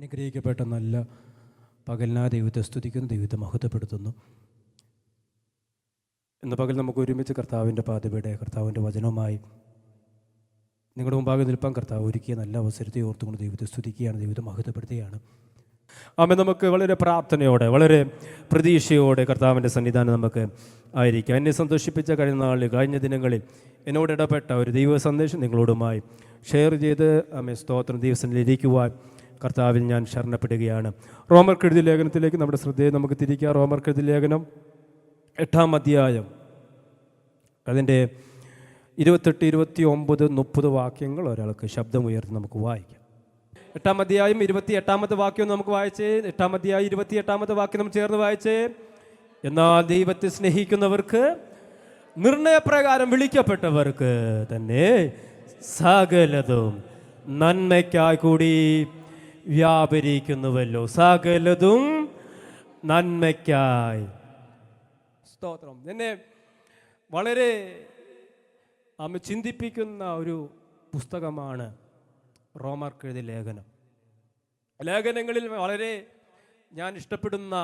അനുഗ്രഹിക്കപ്പെട്ട നല്ല പകലിനാ ദൈവത്തെ സ്തുതിക്കുന്നു, ദൈവത്തെ മഹത്വപ്പെടുത്തുന്നു. ഇന്ന് പകൽ നമുക്ക് ഒരുമിച്ച് കർത്താവിൻ്റെ പാതയുടെ കർത്താവിൻ്റെ വചനവുമായി നിങ്ങളുടെ മുമ്പാകെ നിൽപ്പാൻ കർത്താവ് ഒരുക്കിയ നല്ല അവസരത്തെ ഓർത്തുകൊണ്ട് ദൈവത്തെ സ്തുതിക്കുകയാണ്, ദൈവത്തെ മഹത്വപ്പെടുത്തുകയാണ്. ആമേ, നമുക്ക് വളരെ പ്രാർത്ഥനയോടെ, വളരെ പ്രതീക്ഷയോടെ കർത്താവിൻ്റെ സന്നിധാനം നമുക്ക് ആയിരിക്കാം. എന്നെ സന്തോഷിപ്പിച്ച കഴിഞ്ഞ ദിനങ്ങളിൽ എന്നോട് ഇടപെട്ട ഒരു ദൈവ സന്ദേശം നിങ്ങളോടുമായി ഷെയർ ചെയ്ത് ആമേ സ്തോത്രം ദിവസത്തിലിരിക്കുവാൻ കർത്താവിൽ ഞാൻ ശരണപ്പെടുകയാണ്. റോമർക്കെഴുതിയ ലേഖനത്തിലേക്ക് നമ്മുടെ ശ്രദ്ധയെ നമുക്ക് തിരിക്കാം. റോമർക്കെഴുതിയ ലേഖനം 8-ാം അധ്യായം, അതിൻ്റെ 28, 29, 30 വാക്യങ്ങൾ ഒരാൾക്ക് ശബ്ദമുയർത്തി നമുക്ക് വായിക്കാം. 8-ാം അധ്യായം 28-ാമത്തെ വാക്യം നമുക്ക് വായിച്ചേ. 8-ാം അധ്യായം 28-ാമത്തെ വാക്യം നമ്മൾ ചേർന്ന് വായിച്ചേ. എന്നാൽ ദൈവത്തെ സ്നേഹിക്കുന്നവർക്ക്, നിർണയപ്രകാരം വിളിക്കപ്പെട്ടവർക്ക് തന്നെ സകലതും നന്മയ്ക്കായി കൂടി വ്യാപരിക്കുന്നുവല്ലോ. സകലതും നന്മയ്ക്കായി. സ്തോത്രം. എന്നെ വളരെ ചിന്തിപ്പിക്കുന്ന ഒരു പുസ്തകമാണ് റോമർക്കെഴുതിയ ലേഖനം. ലേഖനങ്ങളിൽ വളരെ ഞാൻ ഇഷ്ടപ്പെടുന്ന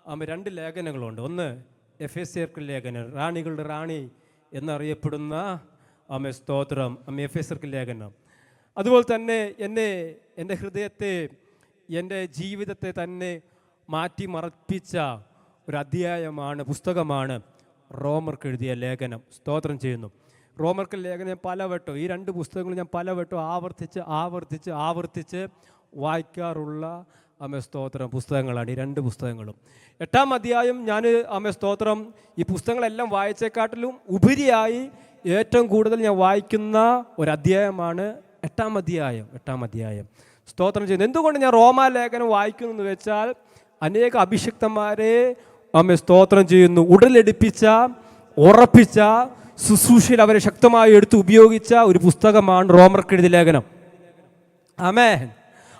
2 ലേഖനങ്ങളുണ്ട്. ഒന്ന് എഫേസ്യർക്ക് ലേഖനം, റാണികളുടെ റാണി എന്നറിയപ്പെടുന്ന സ്തോത്രം എഫേസ്യർക്ക് ലേഖനം. അതുപോലെ തന്നെ എൻ്റെ ഹൃദയത്തെ, എൻ്റെ ജീവിതത്തെ തന്നെ മാറ്റിമറപ്പിച്ച ഒരു അധ്യായമാണ്, പുസ്തകമാണ് റോമർക്കെഴുതിയ ലേഖനം. സ്തോത്രം ചെയ്യുന്നു. റോമർക്ക് ലേഖനം ഞാൻ പലവട്ടം, ഈ 2 പുസ്തകങ്ങൾ ഞാൻ പലവട്ടം ആവർത്തിച്ച് വായിക്കാറുള്ള സ്തോത്രം പുസ്തകങ്ങളാണ് ഈ 2 പുസ്തകങ്ങളും. 8-ാം അധ്യായം ഞാൻ സ്തോത്രം ഈ പുസ്തകങ്ങളെല്ലാം വായിച്ചേക്കാട്ടിലും ഉപരിയായി ഏറ്റവും കൂടുതൽ ഞാൻ വായിക്കുന്ന ഒരു അധ്യായമാണ് 8-ാം അധ്യായം. സ്തോത്രം ചെയ്യുന്നു. എന്തുകൊണ്ട് ഞാൻ റോമാലേഖനം വായിക്കുന്നു എന്ന് വെച്ചാൽ, അനേക അഭിഷിക്തന്മാരെ സ്തോത്രം ചെയ്യുന്നു, ഉടലെടുപ്പിച്ച, ഉറപ്പിച്ച, ശുശ്രൂഷയിൽ അവരെ ശക്തമായി എടുത്ത് ഉപയോഗിച്ച ഒരു പുസ്തകമാണ് റോമർക്കെഴുതിയ ലേഖനം. ആമേൻ.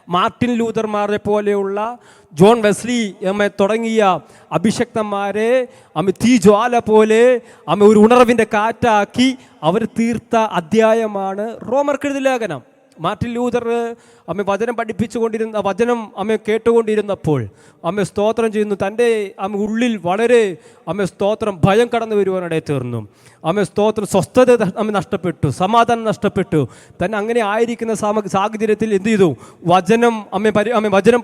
മാർട്ടിൻ ലൂതർമാരെ പോലെയുള്ള, ജോൺ വെസ്ലി തുടങ്ങിയ അഭിഷക്തന്മാരെ തീജ്വാല പോലെ ഒരു ഉണർവിൻ്റെ കാറ്റാക്കി അവർ തീർത്ത അധ്യായമാണ് റോമർക്കെഴുതിയ ലേഖനം. മാർട്ടിൻ ലൂതർ വചനം വചനം കേട്ടുകൊണ്ടിരുന്നപ്പോൾ സ്തോത്രം ചെയ്യുന്നു, തൻ്റെ ഉള്ളിൽ വളരെ സ്തോത്രം ഭയം കടന്നു വരുവാനിടയിൽ തീർന്നു. സ്തോത്രം സ്വസ്ഥത നഷ്ടപ്പെട്ടു, സമാധാനം നഷ്ടപ്പെട്ടു. തന്നെ അങ്ങനെ ആയിരിക്കുന്ന സാഹചര്യത്തിൽ എന്ത് ചെയ്തു? വചനം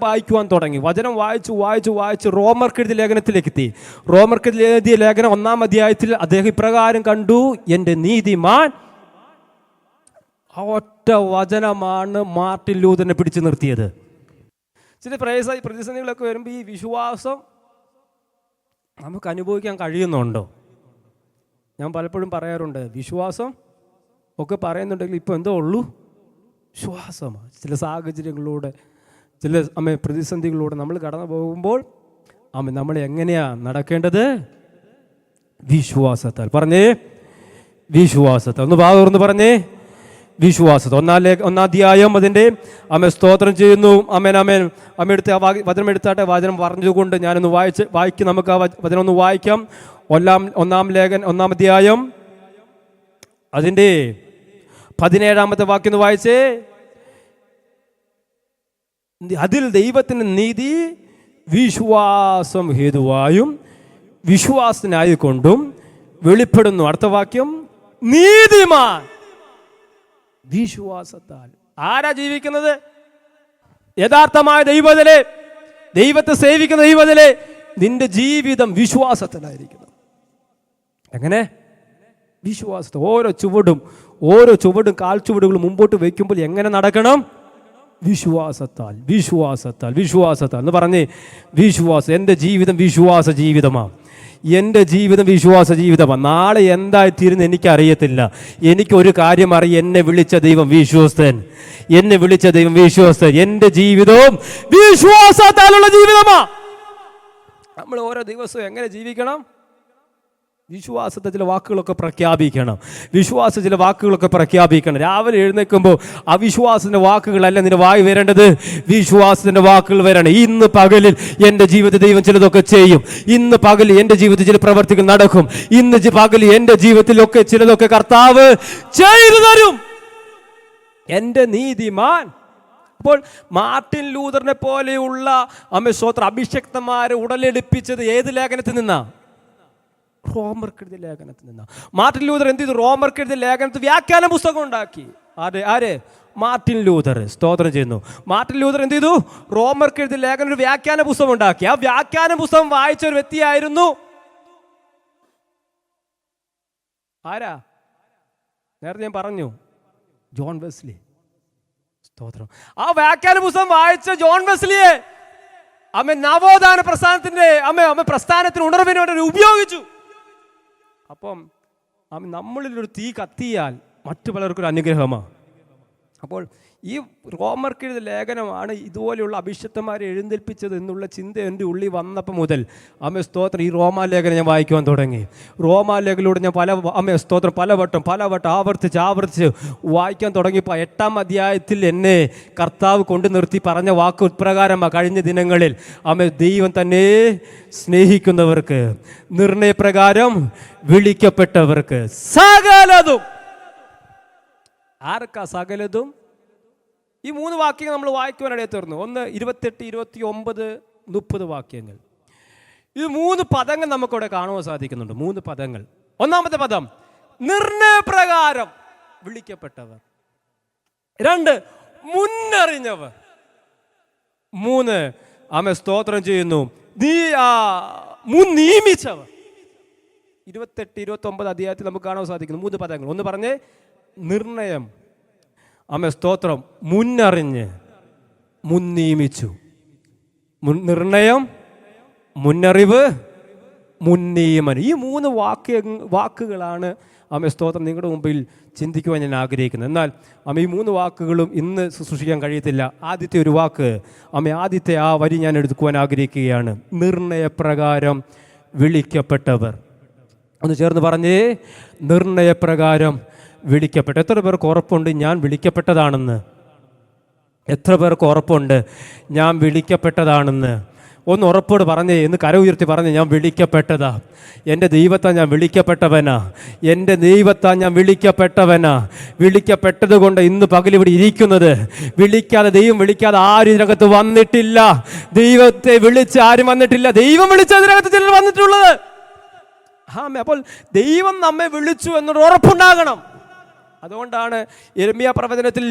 വായിക്കുവാൻ തുടങ്ങി. വചനം വായിച്ചു റോമർക്കെഴുതിയ ലേഖനത്തിലേക്ക് എത്തി. റോമർക്കെഴുതിയ ലേഖനം 1-ാം അധ്യായത്തിൽ അദ്ദേഹം ഇപ്രകാരം കണ്ടു: എൻ്റെ നീതിമാൻ. ആ ഒറ്റ വചനമാണ് മാർട്ടിൻ ലൂതറിനെ പിടിച്ചു നിർത്തിയത്. ചില പ്രതിസന്ധികളൊക്കെ വരുമ്പോൾ ഈ വിശ്വാസം നമുക്ക് അനുഭവിക്കാൻ കഴിയുന്നുണ്ടോ? ഞാൻ പലപ്പോഴും പറയാറുണ്ട്, വിശ്വാസം ഒക്കെ പറയുന്നുണ്ടെങ്കിൽ ഇപ്പോൾ എന്തോ ഉള്ളൂ, വിശ്വാസമാണ്. ചില സാഹചര്യങ്ങളിലൂടെ, ചില പ്രതിസന്ധികളിലൂടെ നമ്മൾ കടന്നു പോകുമ്പോൾ നമ്മൾ എങ്ങനെയാണ് നടക്കേണ്ടത്? വിശ്വാസത്താൽ. പറഞ്ഞേ, വിശ്വാസത്താൽ. ഒന്ന് ഭാഗം പറഞ്ഞേ, വിശ്വാസത്തെ. 1-ാം അധ്യായം അതിൻ്റെ സ്തോത്രം ചെയ്യുന്നു. എടുത്ത് വചനം എടുത്താട്ടെ. വചനം പറഞ്ഞുകൊണ്ട് ഞാനൊന്ന് വായിക്കും. നമുക്ക് ആ വചനം ഒന്ന് വായിക്കാം. 1-ാം അധ്യായം അതിൻ്റെ 17-ാമത്തെ വാക്യം ഒന്ന് വായിച്ചേ. അതിൽ ദൈവത്തിൻ്റെ നീതി വിശ്വാസം ഹേതുവായും വിശ്വാസത്തിനായിക്കൊണ്ടും വെളിപ്പെടുന്നു. അടുത്ത വാക്യം, നീതിമാൻ വിശ്വാസത്താൽ. ആരാ ജീവിക്കുന്നത്? യഥാർത്ഥമായ ദൈവത്തെ സേവിക്കുന്ന ദൈവത്തിലെ നിന്റെ ജീവിതം വിശ്വാസത്തിലായിരിക്കണം. എങ്ങനെ? വിശ്വാസത്തിൽ. ഓരോ ചുവടും കാൽ ചുവടുകളും മുമ്പോട്ട് വയ്ക്കുമ്പോൾ എങ്ങനെ നടക്കണം? വിശ്വാസത്താൽ എന്ന് പറഞ്ഞേ. വിശ്വാസം. എൻ്റെ ജീവിതം വിശ്വാസ ജീവിതമാണ്. എൻ്റെ ജീവിതം വിശ്വാസ ജീവിതമാണ്. നാളെ എന്തായിത്തീരുന്ന് എനിക്കറിയത്തില്ല. എനിക്കൊരു കാര്യം അറിയാം, എന്നെ വിളിച്ച ദൈവം വിശ്വസ്തൻ. എൻ്റെ ജീവിതവും വിശ്വാസത്താലുള്ള ജീവിതമാണ്. നമ്മൾ ഓരോ ദിവസവും എങ്ങനെ ജീവിക്കണം? വിശ്വാസത്തെ ചില വാക്കുകളൊക്കെ പ്രഖ്യാപിക്കണം. രാവിലെ എഴുന്നേൽക്കുമ്പോൾ അവിശ്വാസത്തിൻ്റെ വാക്കുകളല്ല നിന്റെ വായി വരേണ്ടത്, വിശ്വാസത്തിൻ്റെ വാക്കുകൾ വരണം. ഇന്ന് പകലിൽ എൻ്റെ ജീവിതത്തിൽ ദൈവം ചിലതൊക്കെ ചെയ്യും. ഇന്ന് പകലിൽ എൻ്റെ ജീവിതത്തിൽ ചില പ്രവർത്തികൾ നടക്കും. ഇന്ന് പകലിൽ എൻ്റെ ജീവിതത്തിലൊക്കെ ചിലതൊക്കെ കർത്താവ് ചെയ്തു തരും. എൻ്റെ നീതിമാൻ അപ്പോൾ മാർട്ടിൻ ലൂതറിനെ പോലെയുള്ള സ്തോത്രം അഭിഷക്തന്മാരെ ഉടലെടുപ്പിച്ചത് ഏത് ലേഖനത്തിൽ നിന്നാ? റോമർക്കെഴുതിയ ലേഖനത്തിൽ നിന്നാ. മാർട്ടിൻ ലൂതർ എന്ത് ചെയ്തു? റോമർക്കെഴുതിയ ലേഖനത്തിൽ വ്യാഖ്യാന പുസ്തകം ഉണ്ടാക്കി. ആര്? Martin Luther. സ്തോത്രം ചെയ്യുന്നു. മാർട്ടിൻ ലൂതർ എന്ത് ചെയ്തു? റോമർക്കെഴുതിയ ലേഖനം ഒരു വ്യാഖ്യാന പുസ്തകം ഉണ്ടാക്കി. ആ വ്യാഖ്യാന പുസ്തകം വായിച്ച ഒരു വ്യക്തിയായിരുന്നു ആരാ? നേരത്തെ ഞാൻ പറഞ്ഞു, ജോൺ വെസ്ലി. സ്തോത്രം. ആ വ്യാഖ്യാന പുസ്തകം വായിച്ച ജോൺ വെസ്ലിയെ നവോത്ഥാന പ്രസ്ഥാനത്തിന്റെ പ്രസ്ഥാനത്തിന് ഉണർവിന് വേണ്ടി ഉപയോഗിച്ചു. അപ്പം നമ്മളിലൊരു തീ കത്തിയാൽ മറ്റു പലർക്കൊരു അനുഗ്രഹമാണ്. അപ്പോൾ ഈ റോമർക്കെഴുതിയ ലേഖനമാണ് ഇതുപോലെയുള്ള അഭിഷക്തന്മാരെ എഴുന്നേൽപ്പിച്ചത് എന്നുള്ള ചിന്ത എൻ്റെ ഉള്ളിൽ വന്നപ്പോൾ മുതൽ സ്തോത്രം ഈ റോമാലേഖനം ഞാൻ വായിക്കുവാൻ തുടങ്ങി. റോമാലേഖനിലൂടെ ഞാൻ സ്തോത്രം പലവട്ടം ആവർത്തിച്ച് വായിക്കാൻ തുടങ്ങിയപ്പോൾ 8-ാം അധ്യായത്തിൽ എന്നെ കർത്താവ് കൊണ്ടു നിർത്തി പറഞ്ഞ വാക്ക് ഉത്പ്രകാരമാണ്. കഴിഞ്ഞ ദിനങ്ങളിൽ ദൈവം തന്നെ സ്നേഹിക്കുന്നവർക്ക്, നിർണയപ്രകാരം വിളിക്കപ്പെട്ടവർക്ക് സകലതും. ആർക്കാ സകലതും? ഈ 3 വാക്യങ്ങൾ നമ്മൾ വായിക്കുവാനിടയിൽ തീർന്നു. 1, 28, 29, 30 വാക്യങ്ങൾ. ഈ 3 പദങ്ങൾ നമുക്കിവിടെ കാണുവാൻ സാധിക്കുന്നുണ്ട്. 3 പദങ്ങൾ. ഒന്നാമത്തെ പദം നിർണയപ്രകാരം വിളിക്കപ്പെട്ടവർ. 2 മുന്നറിഞ്ഞവർ. 3 സ്തോത്രം ചെയ്യുന്നു മുൻ നിയമിച്ചവർ. 28, 29 അധ്യായത്തിൽ നമുക്ക് കാണാൻ സാധിക്കുന്നു 3 പദങ്ങൾ. ഒന്ന് പറഞ്ഞേ, നിർണയം, സ്തോത്രം, മുന്നറിഞ്ഞ്, മുൻ നിയമിച്ചു. നിർണയം, മുന്നറിവ്, മുൻ നിയമനം. ഈ 3 വാക്കുകളാണ് സ്തോത്രം നിങ്ങളുടെ മുമ്പിൽ ചിന്തിക്കുവാൻ ഞാൻ ആഗ്രഹിക്കുന്നത്. എന്നാൽ ഈ 3 വാക്കുകളും ഇന്ന് ശുശ്രൂഷിക്കാൻ കഴിയത്തില്ല. ആദ്യത്തെ ഒരു വാക്ക് ആദ്യത്തെ ആ വരി ഞാൻ എടുക്കുവാൻ ആഗ്രഹിക്കുകയാണ്. നിർണയപ്രകാരം വിളിക്കപ്പെട്ടവർ. ഒന്ന് ചേർന്ന് പറഞ്ഞേ, നിർണയപ്രകാരം വിളിക്കപ്പെട്ട. എത്ര പേർക്ക് ഉറപ്പുണ്ട് ഞാൻ വിളിക്കപ്പെട്ടതാണെന്ന്? എത്ര പേർക്ക് ഉറപ്പുണ്ട് ഞാൻ വിളിക്കപ്പെട്ടതാണെന്ന്? ഒന്ന് ഉറപ്പോട് പറഞ്ഞേ, എന്ന് കര ഉയർത്തി പറഞ്ഞേ, ഞാൻ വിളിക്കപ്പെട്ടതാ. എൻ്റെ ദൈവത്താ ഞാൻ വിളിക്കപ്പെട്ടവനാ. എൻ്റെ ദൈവത്താ ഞാൻ വിളിക്കപ്പെട്ടവനാ. വിളിക്കപ്പെട്ടത് കൊണ്ട് ഇന്ന് പകലിവിടെ ഇരിക്കുന്നത്. ദൈവം വിളിക്കാതെ ആരും ഇതിനകത്ത് വന്നിട്ടില്ല. ദൈവത്തെ വിളിച്ച് ആരും വന്നിട്ടില്ല. ദൈവം വിളിച്ച് അതിനകത്ത് ചിലർ വന്നിട്ടുള്ളത്. അപ്പോൾ ദൈവം നമ്മെ വിളിച്ചു എന്നൊരു ഉറപ്പുണ്ടാകണം. അതുകൊണ്ടാണ് യിരെമ്യാ പ്രവചനത്തിൽ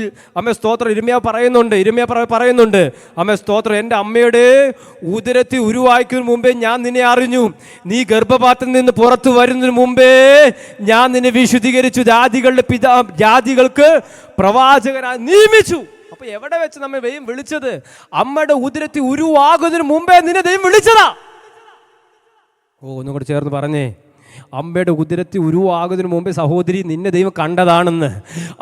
സ്തോത്രം യിരെമ്യാ പറയുന്നുണ്ട് സ്തോത്രം, എൻ്റെ അമ്മയുടെ ഉദരത്തിൽ ഉരുവായിക്കുന്നതിന് മുമ്പേ ഞാൻ നിന്നെ അറിഞ്ഞു. നീ ഗർഭപാത്രത്തിൽ നിന്ന് പുറത്തു വരുന്നതിന് മുമ്പേ ഞാൻ നിന്നെ വിശുദ്ധീകരിച്ചു. ജാതികൾക്ക് പ്രവാചകനായി നിയമിച്ചു. അപ്പൊ എവിടെ വെച്ച് നമ്മെ ദൈവം വിളിച്ചത്? അമ്മയുടെ ഉദരത്തിൽ ഉരുവാകുന്നതിന് മുമ്പേ നിന്നെ ദൈവം വിളിച്ചതാ. ഒന്നും കൂടെ ചേർന്ന് പറഞ്ഞേ, അമ്മയുടെ ഉദരത്തിൽ ഉരുവാകുന്നതിന് മുമ്പേ സഹോദരി നിന്നെ ദൈവം കണ്ടതാണെന്ന്.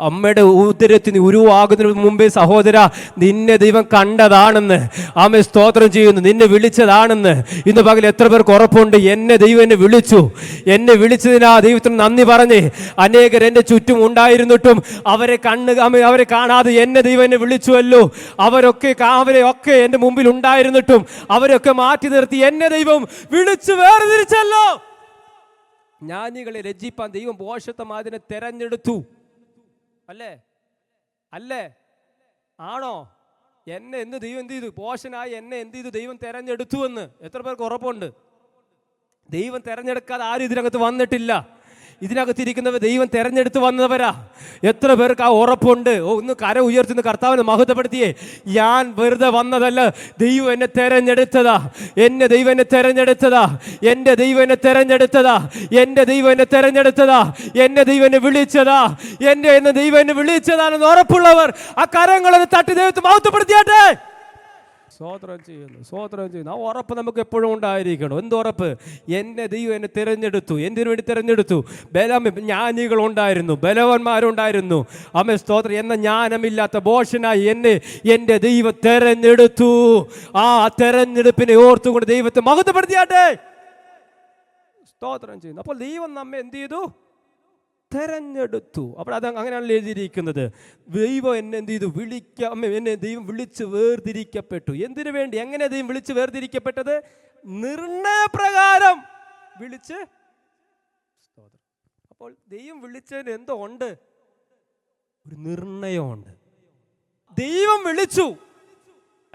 അമ്മയുടെ ഉദരത്തിന് ഉരുവാകുന്നതിന് മുമ്പേ സഹോദര നിന്നെ ദൈവം കണ്ടതാണെന്ന്. സ്തോത്രം ചെയ്യുന്നു, നിന്നെ വിളിച്ചതാണെന്ന്. ഇന്ന് പകൽ എത്ര പേർക്ക് ഉറപ്പുണ്ട് എന്നെ ദൈവം എന്നെ വിളിച്ചു? എന്നെ വിളിച്ചതിനാ ദൈവത്തിന് നന്ദി പറഞ്ഞേ. അനേകർ എൻ്റെ ചുറ്റും ഉണ്ടായിരുന്നിട്ടും അവരെ കാണാതെ എന്നെ ദൈവം എന്നെ വിളിച്ചുവല്ലോ. അവരെയൊക്കെ എൻ്റെ മുമ്പിൽ ഉണ്ടായിരുന്നിട്ടും അവരൊക്കെ മാറ്റി നിർത്തി എന്നെ ദൈവം വിളിച്ചു വേർതിരിച്ചല്ലോ. ജ്ഞാനികളെ രചിപ്പാൻ ദൈവം ഭോഷത്വമാതിനെ തെരഞ്ഞെടുത്തു. അല്ലേ? ആണോ? എന്നെ എന്ന് ദൈവം എന്ത് ചെയ്തു? ഭോഷനായി എന്നെ എന്ത് ചെയ്തു? ദൈവം തെരഞ്ഞെടുത്തു എന്ന് എത്ര പേർക്ക് ഉറപ്പുണ്ട്? ദൈവം തെരഞ്ഞെടുക്കാതെ ആരും ഇതിനകത്ത് വന്നിട്ടില്ല. ഇതിനകത്തിരിക്കുന്നവർ ദൈവം തെരഞ്ഞെടുത്ത് വന്നവരാ. എത്ര പേർക്ക് ആ ഉറപ്പുണ്ട്? ഒന്ന് കര ഉയർത്തുന്ന കർത്താവിനെ മഹത്വപ്പെടുത്തിയേ. ഞാൻ വെറുതെ വന്നതല്ല, ദൈവം എന്നെ തെരഞ്ഞെടുത്തതാ. എൻ്റെ ദൈവം എന്നെ തെരഞ്ഞെടുത്തതാ. എൻ്റെ ദൈവം എന്നെ തെരഞ്ഞെടുത്തതാ. എൻ്റെ ദൈവം എന്നെ തെരഞ്ഞെടുത്തതാ. എൻ്റെ ദൈവം എന്നെ വിളിച്ചതാ. എൻ്റെ ദൈവം എന്നെ വിളിച്ചതാണെന്ന് ഉറപ്പുള്ളവർ ആ കരങ്ങളെ തട്ടി ദൈവത്തെ മഹത്വപ്പെടുത്തിയാട്ടെ. സ്തോത്രം ചെയ്യുന്നു. ആ ഉറപ്പ് നമുക്ക് എപ്പോഴും ഉണ്ടായിരിക്കണം. എന്തുറപ്പ്? എൻ്റെ ദൈവം എന്നെ തിരഞ്ഞെടുത്തു. എന്തിനു വേണ്ടി തിരഞ്ഞെടുത്തു? ജ്ഞാനികളുണ്ടായിരുന്നു, ബലവാന്മാരുണ്ടായിരുന്നു. സ്തോത്രം എന്ന ജ്ഞാനമില്ലാത്ത ഭോഷനായി എന്നെ എൻ്റെ ദൈവം തെരഞ്ഞെടുത്തു. ആ തെരഞ്ഞെടുപ്പിനെ ഓർത്തുകൊണ്ട് ദൈവത്തെ മഹത്വപ്പെടുത്തിയാട്ടെ. സ്തോത്രം ചെയ്യുന്നു. അപ്പോൾ ദൈവം നമ്മെ എന്ത് ചെയ്തു? തെരഞ്ഞെടുത്തു. അപ്പോൾ അത് അങ്ങനെയാണല്ലോ എഴുതിയിരിക്കുന്നത്. ദൈവം എന്നെ എന്ത് ചെയ്തു? എന്നെ ദൈവം വിളിച്ച് വേർതിരിക്കപ്പെട്ടു. എന്തിനു വേണ്ടി? എങ്ങനെ ദൈവം വിളിച്ച് വേർതിരിക്കപ്പെട്ടത്? നിർണയപ്രകാരം വിളിച്ച്. അപ്പോൾ ദൈവം വിളിച്ചതിന് എന്തോ ഉണ്ട്? ഒരു നിർണയമുണ്ട്. ദൈവം വിളിച്ചു,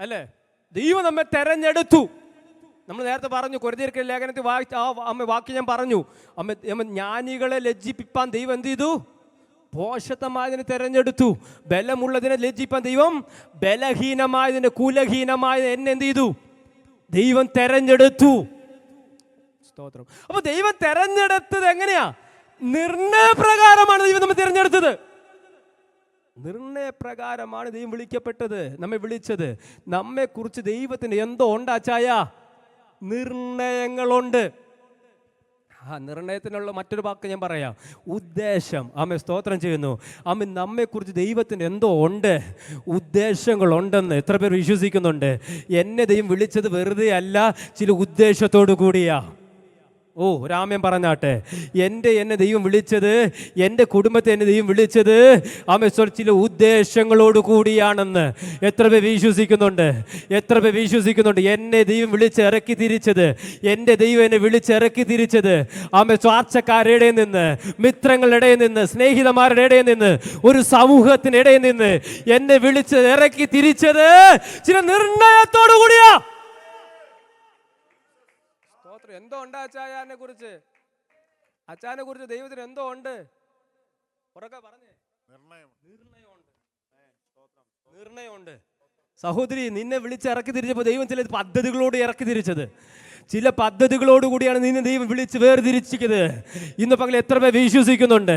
അല്ലേ? ദൈവം നമ്മെ തെരഞ്ഞെടുത്തു. നമ്മൾ നേരത്തെ പറഞ്ഞു, കൊരിന്ത്യർക്കെഴുതിയ ലേഖനത്തിൽ അമ്മ വാക്യം ഞാൻ പറഞ്ഞു, അമ്മ ജ്ഞാനികളെ ലജ്ജിപ്പിപ്പാൻ ദൈവം എന്ത് ചെയ്തു? ഭോഷത്വമായതിനെ തെരഞ്ഞെടുത്തു. ബലമുള്ളതിനെ ലജ്ജിപ്പാൻ ദൈവം ബലഹീനമായതിനെ, കുലഹീനമായതിനെ എന്നെ എന്ത് ചെയ്തു? ദൈവം തെരഞ്ഞെടുത്തു. സ്തോത്രം. അപ്പൊ ദൈവം തെരഞ്ഞെടുത്തത് എങ്ങനെയാ? നിർണയപ്രകാരമാണ് ദൈവം നമ്മെ തിരഞ്ഞെടുത്തത്. നിർണയപ്രകാരമാണ് ദൈവം വിളിക്കപ്പെട്ടത്, നമ്മെ വിളിച്ചത്. നമ്മെ കുറിച്ച് ദൈവത്തിന് എന്തോ ഉണ്ടാച്ചായ നിർണയങ്ങളുണ്ട്. ആ നിർണയത്തിനുള്ള മറ്റൊരു വാക്ക് ഞാൻ പറയാം, ഉദ്ദേശം. ആമേ സ്തോത്രം ചെയ്യുന്നു. ആമേ നമ്മെക്കുറിച്ച് ദൈവത്തിന് എന്തോ ഉണ്ട്, ഉദ്ദേശങ്ങളുണ്ടെന്ന് എത്ര പേർ വിശ്വസിക്കുന്നുണ്ട്? എന്നെ ദൈവം വിളിച്ചത് വെറുതെ അല്ല, ചില ഉദ്ദേശത്തോടു കൂടിയാ. ഓ, ഒരാമയം പറഞ്ഞാട്ടെ. എന്നെ ദൈവം വിളിച്ചത്, എൻ്റെ കുടുംബത്തെ എന്നെ ദൈവം വിളിച്ചത് ആമേ ചില ഉദ്ദേശങ്ങളോട് കൂടിയാണെന്ന് എത്ര പേർ വിശ്വസിക്കുന്നുണ്ട്? എത്ര പേർ വിശ്വസിക്കുന്നുണ്ട്? എന്നെ ദൈവം വിളിച്ചിറക്കി തിരിച്ചത്, എൻ്റെ ദൈവം എന്നെ വിളിച്ചിറക്കി തിരിച്ചത് ആമേ സ്വാർത്ഥക്കാരുടെ ഇടയിൽ നിന്ന്, മിത്രങ്ങളുടെ ഇടയിൽ നിന്ന്, സ്നേഹിതന്മാരുടെ ഇടയിൽ നിന്ന്, ഒരു സമൂഹത്തിനിടയിൽ നിന്ന് എന്നെ വിളിച്ച് ഇറക്കി തിരിച്ചത് ചില നിർണയത്തോടു കൂടിയാ. എന്തോ ഉണ്ട് അച്ചായനെ കുറിച്ച്? അച്ചാനെ കുറിച്ച് ദൈവത്തിന് എന്തോ ഉണ്ട്? ഉറക്കെ പറഞ്ഞേ. നിർണയമുണ്ട്. സഹോദരി, നിന്നെ വിളിച്ച് ഇറക്കി തിരിച്ചപ്പോൾ ദൈവം ചില പദ്ധതികളോട് ഇറക്കി തിരിച്ചത്. ചില പദ്ധതികളോട് കൂടിയാണ് നിന്നെ ദൈവം വിളിച്ച് വേർതിരിച്ചിരിക്കുന്നത്. ഇന്ന് പകൽ എത്ര പേർ വിശ്വസിക്കുന്നുണ്ട്?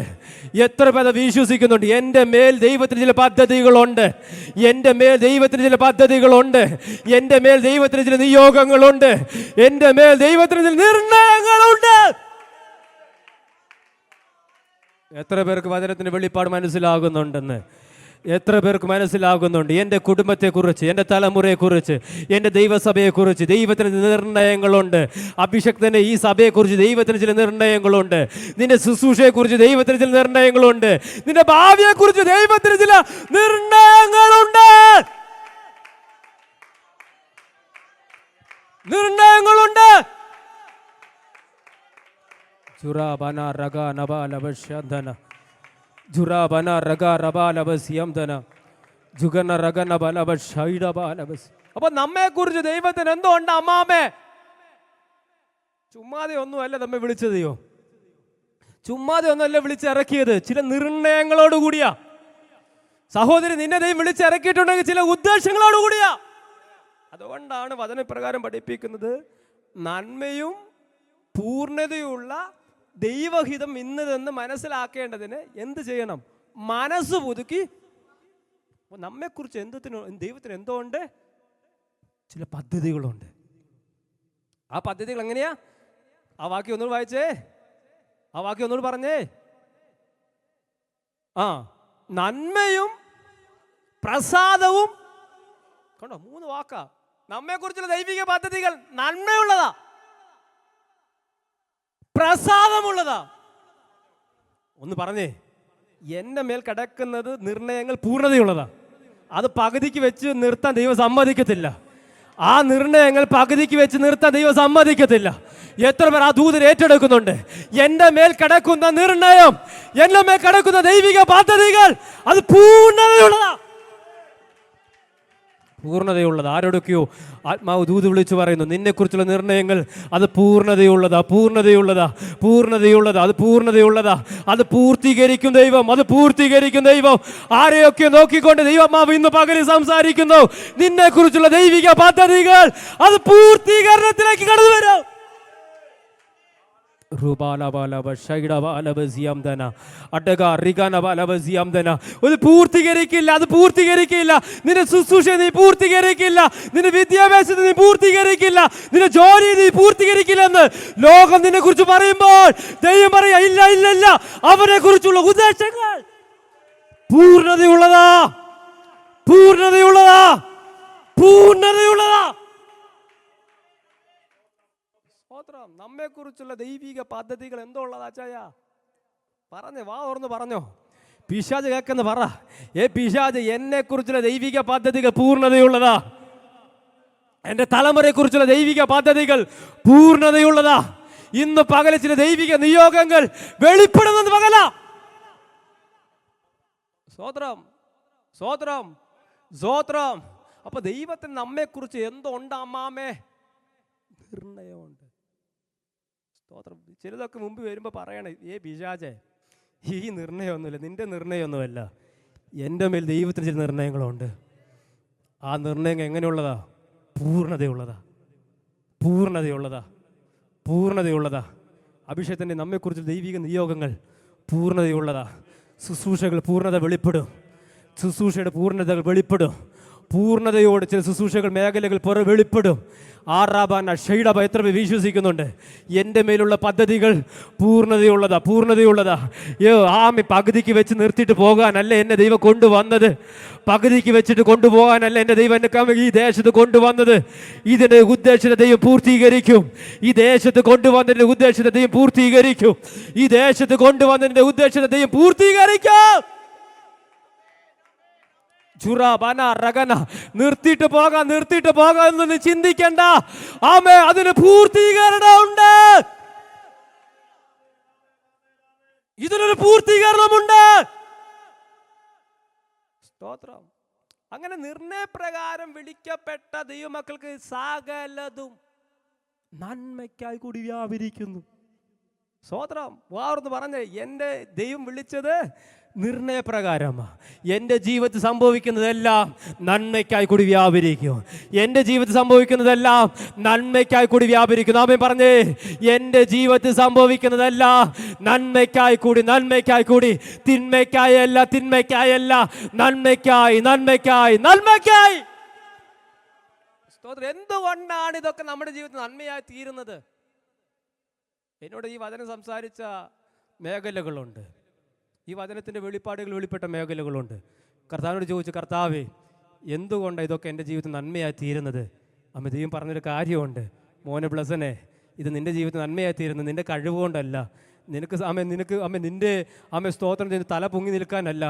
എത്ര പേർ വിശ്വസിക്കുന്നുണ്ട്? എൻ്റെ മേൽ ദൈവത്തിന് ചില പദ്ധതികളുണ്ട്, എൻ്റെ മേൽ ദൈവത്തിന് ചില പദ്ധതികളുണ്ട്, എൻ്റെ മേൽ ദൈവത്തിന് ചില നിയോഗങ്ങളുണ്ട്, എൻ്റെ മേൽ ദൈവത്തിന് ചില നിർണയങ്ങളുണ്ട്. എത്ര പേർക്ക് വചനത്തിന് വെളിപ്പാട് മനസ്സിലാകുന്നുണ്ടെന്ന്? എത്ര പേർക്ക് മനസ്സിലാകുന്നുണ്ട്? എൻ്റെ കുടുംബത്തെക്കുറിച്ച്, എൻ്റെ തലമുറയെക്കുറിച്ച്, എൻ്റെ ദൈവസഭയെക്കുറിച്ച് ദൈവത്തിന് നിർണയങ്ങളുണ്ട്. അഭിഷക്തന് ഈ സഭയെക്കുറിച്ച് ദൈവത്തിന് ചില നിർണയങ്ങളുണ്ട്. നിന്റെ ശുശ്രൂഷയെക്കുറിച്ച് ദൈവത്തിന് ചില നിർണയങ്ങളുണ്ട്. നിന്റെ ഭാവിയെക്കുറിച്ച് ദൈവത്തിന് ചില നിർണയങ്ങളുണ്ട്. നിർണയങ്ങളുണ്ട്. ചുറാബന രഗ നബാലവശന്ധന ജുറാബന രഗ റബാലവസ്യംധന ജുഗന രഗന ബലവശൈഡബാലവസ്. അപ്പൊ നമ്മെ കുറിച്ച് ദൈവത്തിന് എന്തോ ഉണ്ട് അമ്മാമേ. ചുമ്മാതെ ഒന്നുമല്ല നമ്മെ വിളിച്ചതെയോ, ചുമ്മാതെ ഒന്നുമല്ല വിളിച്ചിറക്കിയത്, ചില നിർണയങ്ങളോട് കൂടിയാ. സഹോദരി, നിന്നെ ദൈവം വിളിച്ചിറക്കിയിട്ടുണ്ടെങ്കിൽ ചില ഉദ്ദേശങ്ങളോട് കൂടിയാ. അതുകൊണ്ടാണ് വചനപ്രകാരം പഠിപ്പിക്കുന്നത്, നന്മയും പൂർണ്ണതയുള്ള ദൈവഹിതം ഇന്നതെന്ന് മനസ്സിലാക്കേണ്ടതിന് എന്ത് ചെയ്യണം? മനസ്സ് പുതുക്കി. നമ്മെക്കുറിച്ച് ദൈവത്തിന് എന്തോ ഉണ്ട്, ചില പദ്ധതികളുണ്ട്. ആ പദ്ധതികൾ എങ്ങനെയാ? ആ വാക്യം ഒന്നുകൂടി വായിച്ചേ, ആ വാക്യം ഒന്നുകൂടി പറഞ്ഞേ. നന്മയും പ്രസാദവും. കണ്ടോ, 3 വാക്കാ. നമ്മെക്കുറിച്ചുള്ള ദൈവിക പദ്ധതികൾ നന്മയുള്ളതാ, പ്രസാദമുള്ളതാ. ഒന്ന് പറഞ്ഞേ, എൻ്റെ മേൽ കിടക്കുന്നത് നിർണയങ്ങൾ പൂർണ്ണതയുള്ളതാ. അത് പകുതിക്ക് വെച്ച് നിർത്താൻ ദൈവം സമ്മതിക്കത്തില്ല. ആ നിർണയങ്ങൾ പകുതിക്ക് വെച്ച് നിർത്താൻ ദൈവം സമ്മതിക്കത്തില്ല. എത്ര പേർ ആ ദൂതൻ ഏറ്റെടുക്കുന്നുണ്ട്? എൻ്റെ മേൽ കിടക്കുന്ന നിർണയം, എൻ്റെ മേൽ കിടക്കുന്ന ദൈവിക പദ്ധതികൾ അത് പൂർണ്ണതയുള്ളതാ. പൂർണ്ണതയുള്ളത്. ആരോടൊക്കെയോ ആത്മാവ് ദൂത് വിളിച്ചു പറയുന്നു, നിന്നെക്കുറിച്ചുള്ള നിർണയങ്ങൾ അത് പൂർണ്ണതയുള്ളതാ, പൂർണ്ണതയുള്ളതാ, പൂർണ്ണതയുള്ളതാ, അത് പൂർണ്ണതയുള്ളതാ. അത് പൂർത്തീകരിക്കും ദൈവം, അത് പൂർത്തീകരിക്കും ദൈവം. ആരെയൊക്കെ നോക്കിക്കൊണ്ട് ദൈവമാവ് ഇന്ന് പകലിൽ സംസാരിക്കുന്നു, നിന്നെക്കുറിച്ചുള്ള ദൈവിക പദ്ധതികൾ അത് പൂർത്തീകരണത്തിലേക്ക് കടന്നു വരും. അത് പൂർത്തീകരിക്കില്ല, അത് പൂർത്തീകരിക്കില്ല. നിന്റെ ശുശ്രൂഷ നീ പൂർത്തീകരിക്കില്ല, നിന്റെ വിദ്യാഭ്യാസത്തെ നീ പൂർത്തീകരിക്കില്ല, നിന്റെ ജോലി നീ പൂർത്തീകരിക്കില്ലെന്ന് ലോകം നിന്നെ കുറിച്ച് പറയുമ്പോൾ ദൈവം പറയാ, ഇല്ല ഇല്ല ഇല്ല, അവനെ കുറിച്ചുള്ള ഉദ്ദേശങ്ങൾ പൂർണ്ണതയുള്ളതാ, പൂർണ്ണതയുള്ളതാ, പൂർണ്ണതയുള്ളതാ. നമ്മെ കുറിച്ചുള്ള ദൈവിക പദ്ധതികൾ എന്തോ ഉള്ളതാ ചായ? പറഞ്ഞേ, വാ ഓർന്ന് പറഞ്ഞോ. പിശാച് കേൾക്കുന്ന പറ, പിശാച്, എന്നെ കുറിച്ചുള്ള ദൈവിക പദ്ധതികൾ പൂർണ്ണതയുള്ളതാ. എൻ്റെ തലമുറയെക്കുറിച്ചുള്ള ദൈവിക പദ്ധതികൾ പൂർണ്ണതയുള്ളതാ. ഇന്ന് പകല ചില ദൈവിക നിയോഗങ്ങൾ വെളിപ്പെടുന്നത് പകല. സ്വോത്രം, സ്വോത്രം, സ്വോത്രം. അപ്പൊ ദൈവത്തിന് നമ്മെക്കുറിച്ച് എന്തുണ്ട് അമ്മാമേ? നിർണയമുണ്ട്. സ്തോത്രം. ചിലതൊക്കെ മുമ്പ് വരുമ്പോൾ പറയണേ, പിശാചേ, ഈ നിർണയമൊന്നുമില്ല, നിന്റെ നിർണയമൊന്നുമല്ല, എൻ്റെ മേൽ ദൈവത്തിന് ചില നിർണയങ്ങളുണ്ട്. ആ നിർണയം എങ്ങനെയുള്ളതാ? പൂർണ്ണതയുള്ളതാ, പൂർണ്ണതയുള്ളതാ, പൂർണ്ണതയുള്ളതാ. അഭിഷേകത്തിൻ്റെ നമ്മെക്കുറിച്ച് ദൈവിക നിയോഗങ്ങൾ പൂർണ്ണതയുള്ളതാ. ശുശ്രൂഷകൾ പൂർണ്ണത വെളിപ്പെടും, ശുശ്രൂഷയുടെ പൂർണ്ണതകൾ വെളിപ്പെടും. പൂർണ്ണതയോട് ചില ശുശ്രൂഷകൾ മേഖലകൾ വെളിപ്പെടും. ആറാബാന ഷൈഡബ എത്ര പേർ വിശ്വസിക്കുന്നുണ്ട്? എൻ്റെ മേലുള്ള പദ്ധതികൾ പൂർണ്ണതയുള്ളതാ, പൂർണ്ണതയുള്ളതാ. ആമി പകുതിക്ക് വെച്ച് നിർത്തിയിട്ട് പോകാനല്ല എന്നെ ദൈവം കൊണ്ടുവന്നത്. പകുതിക്ക് വെച്ചിട്ട് കൊണ്ടുപോകാനല്ല എൻ്റെ ദൈവം എന്നെ ഈ ദേശത്ത് കൊണ്ടുവന്നത്. ഇതിൻ്റെ ഉദ്ദേശത്തെ ദൈവം പൂർത്തീകരിക്കും. ഈ ദേശത്ത് കൊണ്ടുവന്നതിൻ്റെ ഉദ്ദേശത്തെ ദൈവം പൂർത്തീകരിക്കും. ഈ ദേശത്ത് കൊണ്ടുവന്നതിൻ്റെ ഉദ്ദേശത്തെ ദൈവം പൂർത്തീകരിക്കും. നിർത്തിയിട്ട് പോകാം എന്നൊന്നും ചിന്തിക്കണ്ട. ആമേ, അതിന് പൂർത്തീകരണമുണ്ട്. ഇതിനൊരു പൂർത്തീകരണമുണ്ട്. സ്തോത്രം. അങ്ങനെ നിർണയപ്രകാരം വിളിക്കപ്പെട്ട ദൈവമക്കൾക്ക് സകലതും നന്മയ്ക്കായി കൂടി വ്യാപരിക്കുന്നു. സ്തോത്രം. വാർന്ന് പറഞ്ഞേ, എൻ്റെ ദൈവം വിളിച്ചത് നിർണയപ്രകാരമാണ്. എൻ്റെ ജീവിതത്തിൽ സംഭവിക്കുന്നതെല്ലാം നന്മയ്ക്കായി കൂടി വ്യാപരിക്കും. എൻ്റെ ജീവിതത്തിൽ സംഭവിക്കുന്നതെല്ലാം നന്മയ്ക്കായി കൂടി വ്യാപരിക്കുന്നു. ആമേൻ പറഞ്ഞേ, എൻ്റെ ജീവിതത്തിൽ സംഭവിക്കുന്നതെല്ലാം നന്മയ്ക്കായി കൂടി, നന്മയ്ക്കായി കൂടി, തിന്മയ്ക്കായല്ല, തിന്മയ്ക്കായല്ല, നന്മയ്ക്കായി, നന്മയ്ക്കായി, നന്മയ്ക്കായി. സ്തോത്രം. എന്തുകൊണ്ടാണ് ഇതൊക്കെ നമ്മുടെ ജീവിതത്തിൽ നന്മയായി തീരുന്നത്? എന്നോട് ഈ വചനം സംസാരിച്ച മേഖലകളുണ്ട്, ഈ വചനത്തിൻ്റെ വെളിപ്പാടുകൾ വെളിപ്പെട്ട മേഖലകളുണ്ട്. കർത്താവിനോട് ചോദിച്ചു, കർത്താവേ, എന്തുകൊണ്ടാണ് ഇതൊക്കെ എൻ്റെ ജീവിതത്തിൽ നന്മയായി തീരുന്നത്? അമ്മ ദൈവം പറഞ്ഞൊരു കാര്യമുണ്ട്, മോനെ ബ്ലസനെ, ഇത് നിൻ്റെ ജീവിതത്തിൽ നന്മയായി തീരുന്നത് നിൻ്റെ കഴിവുകൊണ്ടല്ല, നിനക്ക് നിൻ്റെ സ്തോത്രം ചെയ്ത് തല പൊങ്ങി നിൽക്കാനല്ല,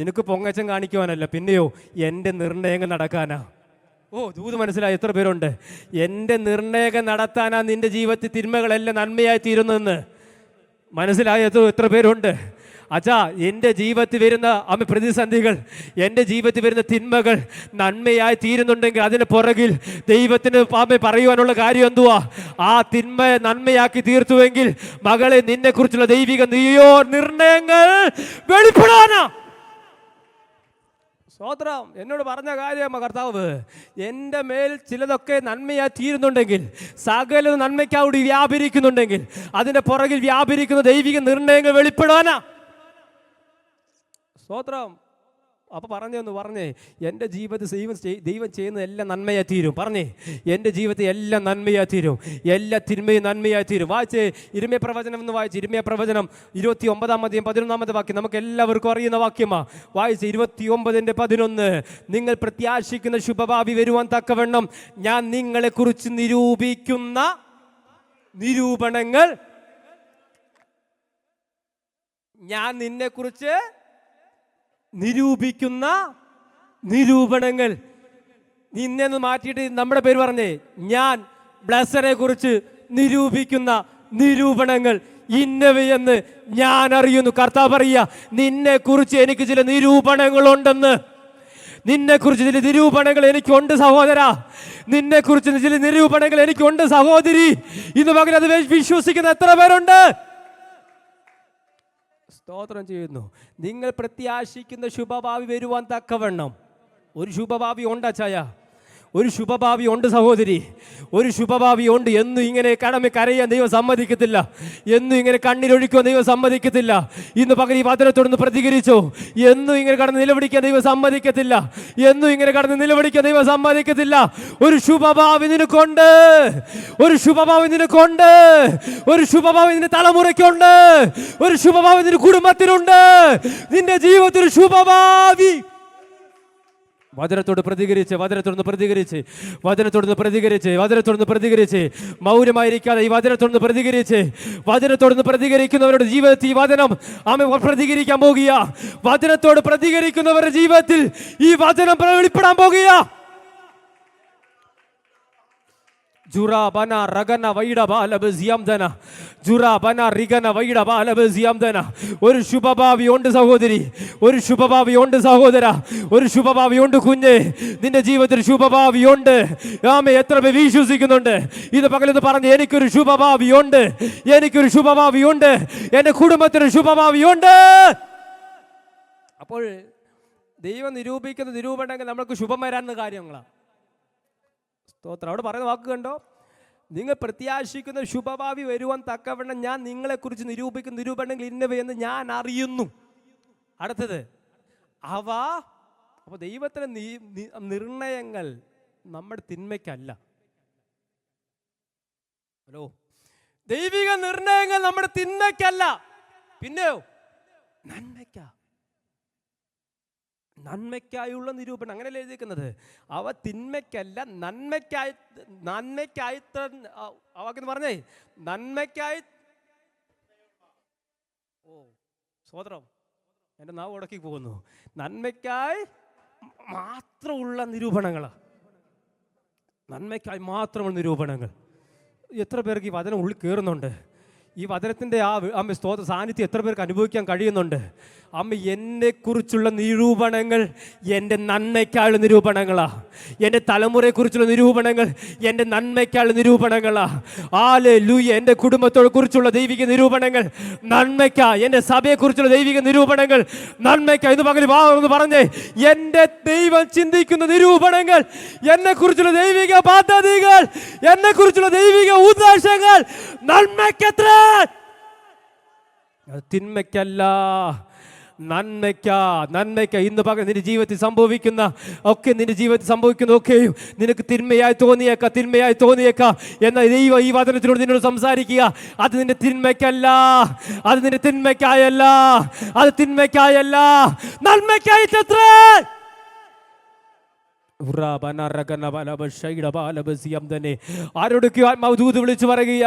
നിനക്ക് പൊങ്ങച്ചം കാണിക്കുവാനല്ല, പിന്നെയോ എൻ്റെ നിർണയങ്ങൾ നടക്കാനാ. ദൂത് മനസ്സിലായി? എത്ര പേരുണ്ട്? എൻ്റെ നിർണയങ്ങൾ നടത്താനാ നിൻ്റെ ജീവിതത്തിൽ തിന്മകളെല്ലാം നന്മയായി തീരുന്നതെന്ന് മനസ്സിലായ എത്ര പേരുണ്ട്? അച്ഛാ, എൻ്റെ ജീവിതത്തിൽ വരുന്ന പ്രതിസന്ധികൾ, എൻ്റെ ജീവിതത്തിൽ വരുന്ന തിന്മകൾ നന്മയായി തീരുന്നുണ്ടെങ്കിൽ അതിന് പുറകിൽ ദൈവത്തിന് പറയുവാനുള്ള കാര്യം എന്തുവാ? ആ തിന്മയെ നന്മയാക്കി തീർത്തുവെങ്കിൽ മകളെ, നിന്നെക്കുറിച്ചുള്ള ദൈവിക നിർണയങ്ങൾ വെളിപ്പെടാനാ. സ്തോത്രം. എന്നോട് പറഞ്ഞ കാര്യമാണ് കർത്താവ്, എൻ്റെ മേൽ ചിലതൊക്കെ നന്മയായി തീരുന്നുണ്ടെങ്കിൽ, സകല നന്മയ്ക്കാവൂടി വ്യാപരിക്കുന്നുണ്ടെങ്കിൽ അതിൻ്റെ പുറകിൽ വ്യാപരിക്കുന്ന ദൈവിക നിർണയങ്ങൾ വെളിപ്പെടാനാ. സ്തോത്രം. അപ്പോൾ പറഞ്ഞേ, എൻ്റെ ജീവിതത്തിൽ ദൈവം ചെയ്യുന്നത് എല്ലാം നന്മയായി തീരും. പറഞ്ഞേ, എൻ്റെ ജീവിതത്തിൽ എല്ലാം നന്മയായി തീരും, എല്ലാ തിന്മയും നന്മയായി തീരും. വായിച്ചേ, ഇരിമ്യാ പ്രവചനം എന്ന് വായിച്ച്, ഇരിമ്യാ പ്രവചനം 29-11 വാക്യം നമുക്ക് എല്ലാവർക്കും അറിയുന്ന വാക്യമാണ്. വായിച്ച് 29:11, നിങ്ങൾ പ്രത്യാശിക്കുന്ന ശുഭഭാവി വരുവാൻ തക്കവണ്ണം ഞാൻ നിങ്ങളെക്കുറിച്ച് നിരൂപിക്കുന്ന നിരൂപണങ്ങൾ, ഞാൻ നിന്നെക്കുറിച്ച് നിരൂപിക്കുന്ന നിരൂപണങ്ങൾ. നിന്നെന്ന് മാറ്റിയിട്ട് നമ്മുടെ പേര് പറഞ്ഞേ, ഞാൻ ബ്ലസറെ കുറിച്ച് നിരൂപിക്കുന്ന നിരൂപണങ്ങൾ ഇന്നവയെന്ന് ഞാൻ അറിയുന്നു. കർത്താവ് പറയുക, നിന്നെക്കുറിച്ച് എനിക്ക് ചില നിരൂപണങ്ങളുണ്ടെന്ന്. നിന്നെക്കുറിച്ച് ചില നിരൂപണങ്ങൾ എനിക്കുണ്ട് സഹോദര, നിന്നെക്കുറിച്ച് ചില നിരൂപണങ്ങൾ എനിക്കുണ്ട് സഹോദരി. ഇന്ന് മകൻ അത് വിശ്വസിക്കുന്ന എത്ര പേരുണ്ട്? സ്തോത്രം ചെയ്യുന്നു. നിങ്ങൾ പ്രത്യാശിക്കുന്ന ശുഭഭാവി വരുവാൻ തക്കവണ്ണം. ഒരു ശുഭഭാവി ഉണ്ട് അച്ചായ, ഒരു ശുഭഭാവി ഉണ്ട് സഹോദരി, ഒരു ശുഭഭാവി ഉണ്ട്. എന്നും ഇങ്ങനെ കരയാൻ ദൈവം സമ്മതിക്കത്തില്ല, എന്നും ഇങ്ങനെ കണ്ണീരൊഴിക്കുവാൻ ദൈവം സമ്മതിക്കത്തില്ല. ഇന്ന് പകരം ഈ വചനത്തോടൊന്ന് പ്രതികരിച്ചോ. എന്നും ഇങ്ങനെ കടന്ന് നിലവിളിക്കാൻ ദൈവം സമ്മതിക്കത്തില്ല, എന്നും ഇങ്ങനെ കടന്ന് നിലവിളിക്കാൻ ദൈവം സമ്മതിക്കത്തില്ല. ഒരു ശുഭഭാവി നിനക്കുണ്ട്, ഒരു ശുഭഭാവി നിനക്കുണ്ട്, ഒരു ശുഭഭാവി നിന്റെ തലമുറയ്ക്കുണ്ട്, ഒരു ശുഭഭാവി നിന്റെ കുടുംബത്തിനുണ്ട്. നിന്റെ ജീവിതത്തിൽ ശുഭഭാവി. വചനത്തോട് പ്രതികരിച്ച് മൗനമായിരിക്കാതെ ഈ വചനത്തോട് പ്രതികരിക്കുന്നവരുടെ ജീവിതത്തിൽ ഈ വചനം പ്രതികരിക്കാൻ പോകുക. വചനത്തോട് പ്രതികരിക്കുന്നവരുടെ ജീവിതത്തിൽ ഈ വചനം വെളിപ്പെടാൻ പോകുക. ജുറാബന റഗന വൈഡബാലബസിയാംദന ജുറാബന റിഗന വൈഡബാലബസിയാംദന. ഒരു ശുഭഭാവിയുണ്ട് സഹോദരി, ഒരു ശുഭഭാവിയുണ്ട് സഹോദര, ഒരു ശുഭഭാവിയുണ്ട് കുഞ്ഞ്. നിന്റെ ജീവിതത്തിൽ ശുഭഭാവിയുണ്ട്. ആമേ, എത്ര പേർ വിശ്വസിക്കുന്നുണ്ട്? ഇത് പകലെന്ന് പറഞ്ഞ് എനിക്കൊരു ശുഭഭാവിയുണ്ട്, എനിക്കൊരു ശുഭഭാവിയുണ്ട്, എൻ്റെ കുടുംബത്തിന് ശുഭഭാവിയുണ്ട്. അപ്പോൾ ദൈവം നിരൂപിക്കുന്ന നിരൂപണങ്ങൾ നമ്മൾക്ക് ശുഭം വരാനുള്ള കാര്യങ്ങളാണ്. സ്തോത്രം. അവിടെ പറയുന്ന വാക്ക് കണ്ടോ? നിങ്ങൾ പ്രത്യാശിക്കുന്ന ശുഭഭാവി വരുവാൻ തക്കവണ്ണം ഞാൻ നിങ്ങളെക്കുറിച്ച് നിരൂപിക്കുന്ന നിരൂപണങ്ങൾ ഇന്നവയെന്ന് ഞാൻ അറിയുന്നു. അടുത്തത് അപ്പോൾ ദൈവത്തിൻ്റെ നിർണയങ്ങൾ നമ്മുടെ തിന്മയ്ക്കല്ല. ഹലോ, ദൈവിക നിർണയങ്ങൾ നമ്മുടെ തിന്മയ്ക്കല്ല, പിന്നെയോ നന്മയ്ക്കാ. നന്മയ്ക്കായുള്ള നിരൂപണം, അങ്ങനെയല്ലേ എഴുതിയിരിക്കുന്നത്. അവ തിന്മയ്ക്കല്ല, നന്മയ്ക്കായി. നന്മയ്ക്കായി അവക്കെന്ന് പറഞ്ഞേ, നന്മയ്ക്കായി. ഓ സ്വതന്ത്രം, എൻ്റെ നാവ് ഉടക്കി പോകുന്നു. നന്മയ്ക്കായി മാത്രമുള്ള നിരൂപണങ്ങളാണ്, നന്മയ്ക്കായി മാത്രമുള്ള നിരൂപണങ്ങൾ. എത്ര പേർക്ക് ഈ വചനം ഉള്ളിൽ കയറുന്നുണ്ട്? ഈ വചനത്തിൻ്റെ അമ്മ സ്തോത്ര സാന്നിധ്യം എത്ര പേർക്ക് അനുഭവിക്കാൻ കഴിയുന്നുണ്ട്? അമ്മ, എന്നെക്കുറിച്ചുള്ള നിരൂപണങ്ങൾ എൻ്റെ നന്മയ്ക്കായുള്ള നിരൂപണങ്ങളാണ്. എൻ്റെ തലമുറയെക്കുറിച്ചുള്ള നിരൂപണങ്ങൾ എൻ്റെ നന്മയ്ക്കായുള്ള നിരൂപണങ്ങളാണ്. ഹല്ലേലൂയ. എൻ്റെ കുടുംബത്തോടെ കുറിച്ചുള്ള ദൈവിക നിരൂപണങ്ങൾ നന്മയ്ക്കാ. എൻ്റെ സഭയെക്കുറിച്ചുള്ള ദൈവിക നിരൂപണങ്ങൾ നന്മയ്ക്കാ. ഇത് പകൽ എന്ന് പറഞ്ഞേ, എൻ്റെ ദൈവം ചിന്തിക്കുന്ന നിരൂപണങ്ങൾ, എന്നെക്കുറിച്ചുള്ള ദൈവിക പദ്ധതികൾ, എന്നെക്കുറിച്ചുള്ള ദൈവിക ഉദ്ദേശങ്ങൾ നന്മയ്ക്കത്ര, തിന്മയ്ക്കല്ല, നന്മയ്ക്കാ. നന്മയ്ക്കാ. ഇന്ന് പകരം നിന്റെ ജീവിതത്തിൽ സംഭവിക്കുന്ന ഒക്കെ, നിന്റെ ജീവിതത്തിൽ സംഭവിക്കുന്ന ഒക്കെയും നിനക്ക് തിന്മയായി തോന്നിയേക്കാം. എന്നാൽ ദൈവം ഈ വചനത്തിനോട് നിന്നോട് സംസാരിക്കുക. അത് നിന്റെ തിന്മയ്ക്കല്ല, അത് നിന്റെ തിന്മയ്ക്കായല്ല, അത് തിന്മയ്ക്കായല്ല, നന്മയ്ക്കായിട്ടത്രേ. ആരോടൊക്കെയോ ആത്മാവ് ദൂത് വിളിച്ചു പറയുക,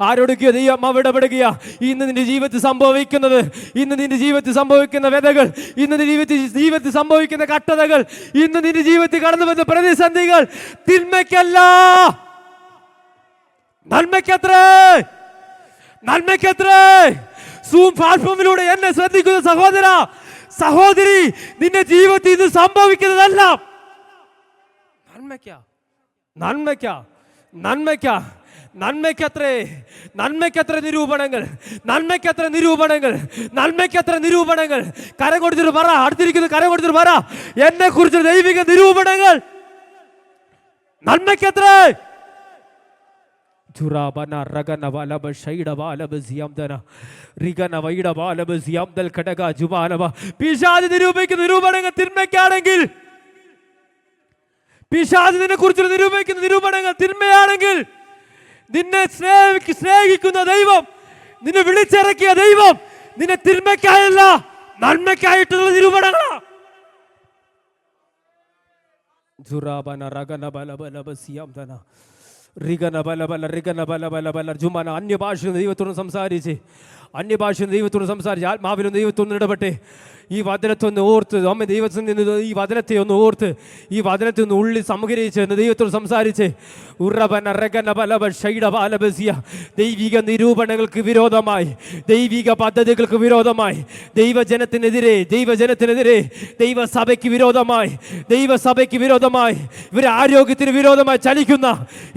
ആരോടൊക്കെയോ ദൈവമാവ് ഇടപെടുക. ഇന്ന് നിന്റെ ജീവിതത്തിൽ സംഭവിക്കുന്നത്, ഇന്ന് നിന്റെ ജീവിതത്തിൽ സംഭവിക്കുന്ന വ്യതകൾ, ഇന്ന് നിന്റെ ജീവിതത്തിൽ സംഭവിക്കുന്ന കട്ടതകൾ, ഇന്ന് നിന്റെ ജീവിതത്തിൽ കടന്നു വന്ന പ്രതിസന്ധികൾ തിന്മയ്ക്കല്ല, നന്മയ്ക്കത്രേ, നന്മയ്ക്കത്രേ. സൂം പ്ലാറ്റ്ഫോമിലൂടെ എന്നെ ശ്രദ്ധിക്കുന്ന സഹോദര, സഹോദരി, നിന്റെ ജീവിതത്തിൽ ഇത് സംഭവിക്കുന്നതല്ല, നന്മയ്ക്കാ, നന്മയ്ക്കാ, നന്മയ്ക്കാ, നന്മയ്ക്കത്രേ, നന്മയ്ക്കത്ര നിരൂപണങ്ങൾ, നന്മയ്ക്കത്ര നിരൂപണങ്ങൾ, നന്മയ്ക്കത്ര നിരൂപണങ്ങൾ. കരം കൊടുത്തിട്ട് പറ, അടുത്തിരിക്കുന്നത് കരം കൊടുത്തിട്ട് പറ, എന്നെ കുറിച്ച് ദൈവിക നിരൂപണങ്ങൾ നന്മയ്ക്കത്രേ. പിശാച് നിരൂപിക്കുന്ന നിരൂപണങ്ങൾ തിന്മയ്ക്കാണെങ്കിൽ, പിശാചിനെ കുറിച്ചുള്ള നിരൂപിക്കുന്ന നിരൂപണങ്ങൾ തിന്മയാണെങ്കിൽ, നിന്നെ സ്നേഹിക്കുന്ന ദൈവം, നിന്നെ വിളിച്ചിറക്കിയ ദൈവം നിന്നെ തിന്മയ്ക്കായല്ല നന്മയ്ക്കായിട്ടുള്ള നിരൂപണങ്ങളാണ്. അന്യഭാഷ ദൈവത്തോട് സംസാരിച്ച്, അന്യഭാഷ ദൈവത്തോട് സംസാരിച്ച്, ആത്മാവിനും ദൈവത്തോട് ഇടപെട്ട് ഈ വചനത്തെ ഒന്ന് ഓർത്ത്, അമ്മ ദൈവത്തിൽ നിന്ന് ഈ വചനത്തെ ഒന്ന് ഓർത്ത്, ഈ വചനത്തെ ഒന്ന് ഉള്ളിൽ സംഗ്രഹിച്ച് ദൈവത്തോട് സംസാരിച്ച്, ദൈവിക നിരൂപണങ്ങൾക്ക് വിരോധമായി, ദൈവിക പദ്ധതികൾക്ക് വിരോധമായി, ദൈവജനത്തിനെതിരെ, ദൈവസഭയ്ക്ക് വിരോധമായി, ദൈവസഭയ്ക്ക് വിരോധമായി, ഇവരെ ആരോഗ്യത്തിന് വിരോധമായി ചലിക്കുന്ന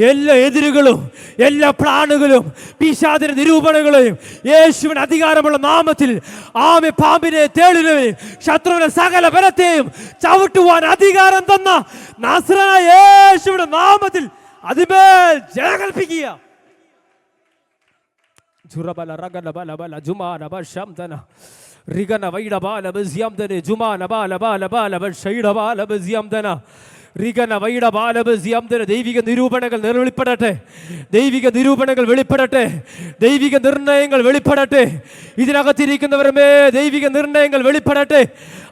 എല്ലാ എതിരുകളും, എല്ലാ പ്ലാനുകളും, പിശാചിന്റെ നിരൂപണങ്ങളെയും യേശുവിന്റെ അധികാരമുള്ള നാമത്തിൽ, ആമേ, പാമ്പിനെ, തേളിനെ, ശത്രുവിനെ സകല ബലത്തെയും ചവിട്ടുവാൻ അധികാരം തന്ന നസ്രായ യേശുവിന്റെ നാമത്തിൽ അതിമേൽ ജയകൽപ്പിക്കുക. ദൈവിക നിരൂപണങ്ങൾ വെളിപ്പെടട്ടെ, ദൈവിക നിരൂപണങ്ങൾ വെളിപ്പെടട്ടെ, ദൈവിക നിർണയങ്ങൾ വെളിപ്പെടട്ടെ. ഇതിനകത്തിരിക്കുന്നവരുമേ ദൈവിക നിർണയങ്ങൾ വെളിപ്പെടട്ടെ.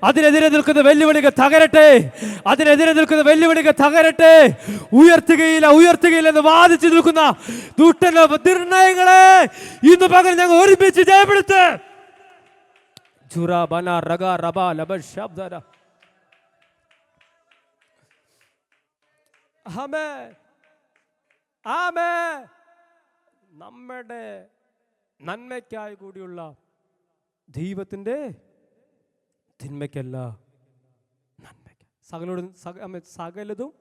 അതിനെതിരെ നിൽക്കുന്ന വെല്ലുവിളികൾ തകരട്ടെ, അതിനെതിരെ നിൽക്കുന്ന വെല്ലുവിളികൾ തകരട്ടെ. ഉയർത്തുകയില്ലെന്ന് വാദിച്ചു നിൽക്കുന്ന ദുഷ്ടന്റെ നിർണയങ്ങളെ ഇന്ന് പകരം ഞങ്ങൾ ഒരുമിച്ച് ജയപ്പെടുത്ത്. ആമേൻ. ആമേ. നമ്മുടെ നന്മയ്ക്കായി കൂടിയുള്ള ദൈവത്തിൻ്റെ തിന്മയ്ക്കല്ല, നന്മയ്ക്ക്. സകലതും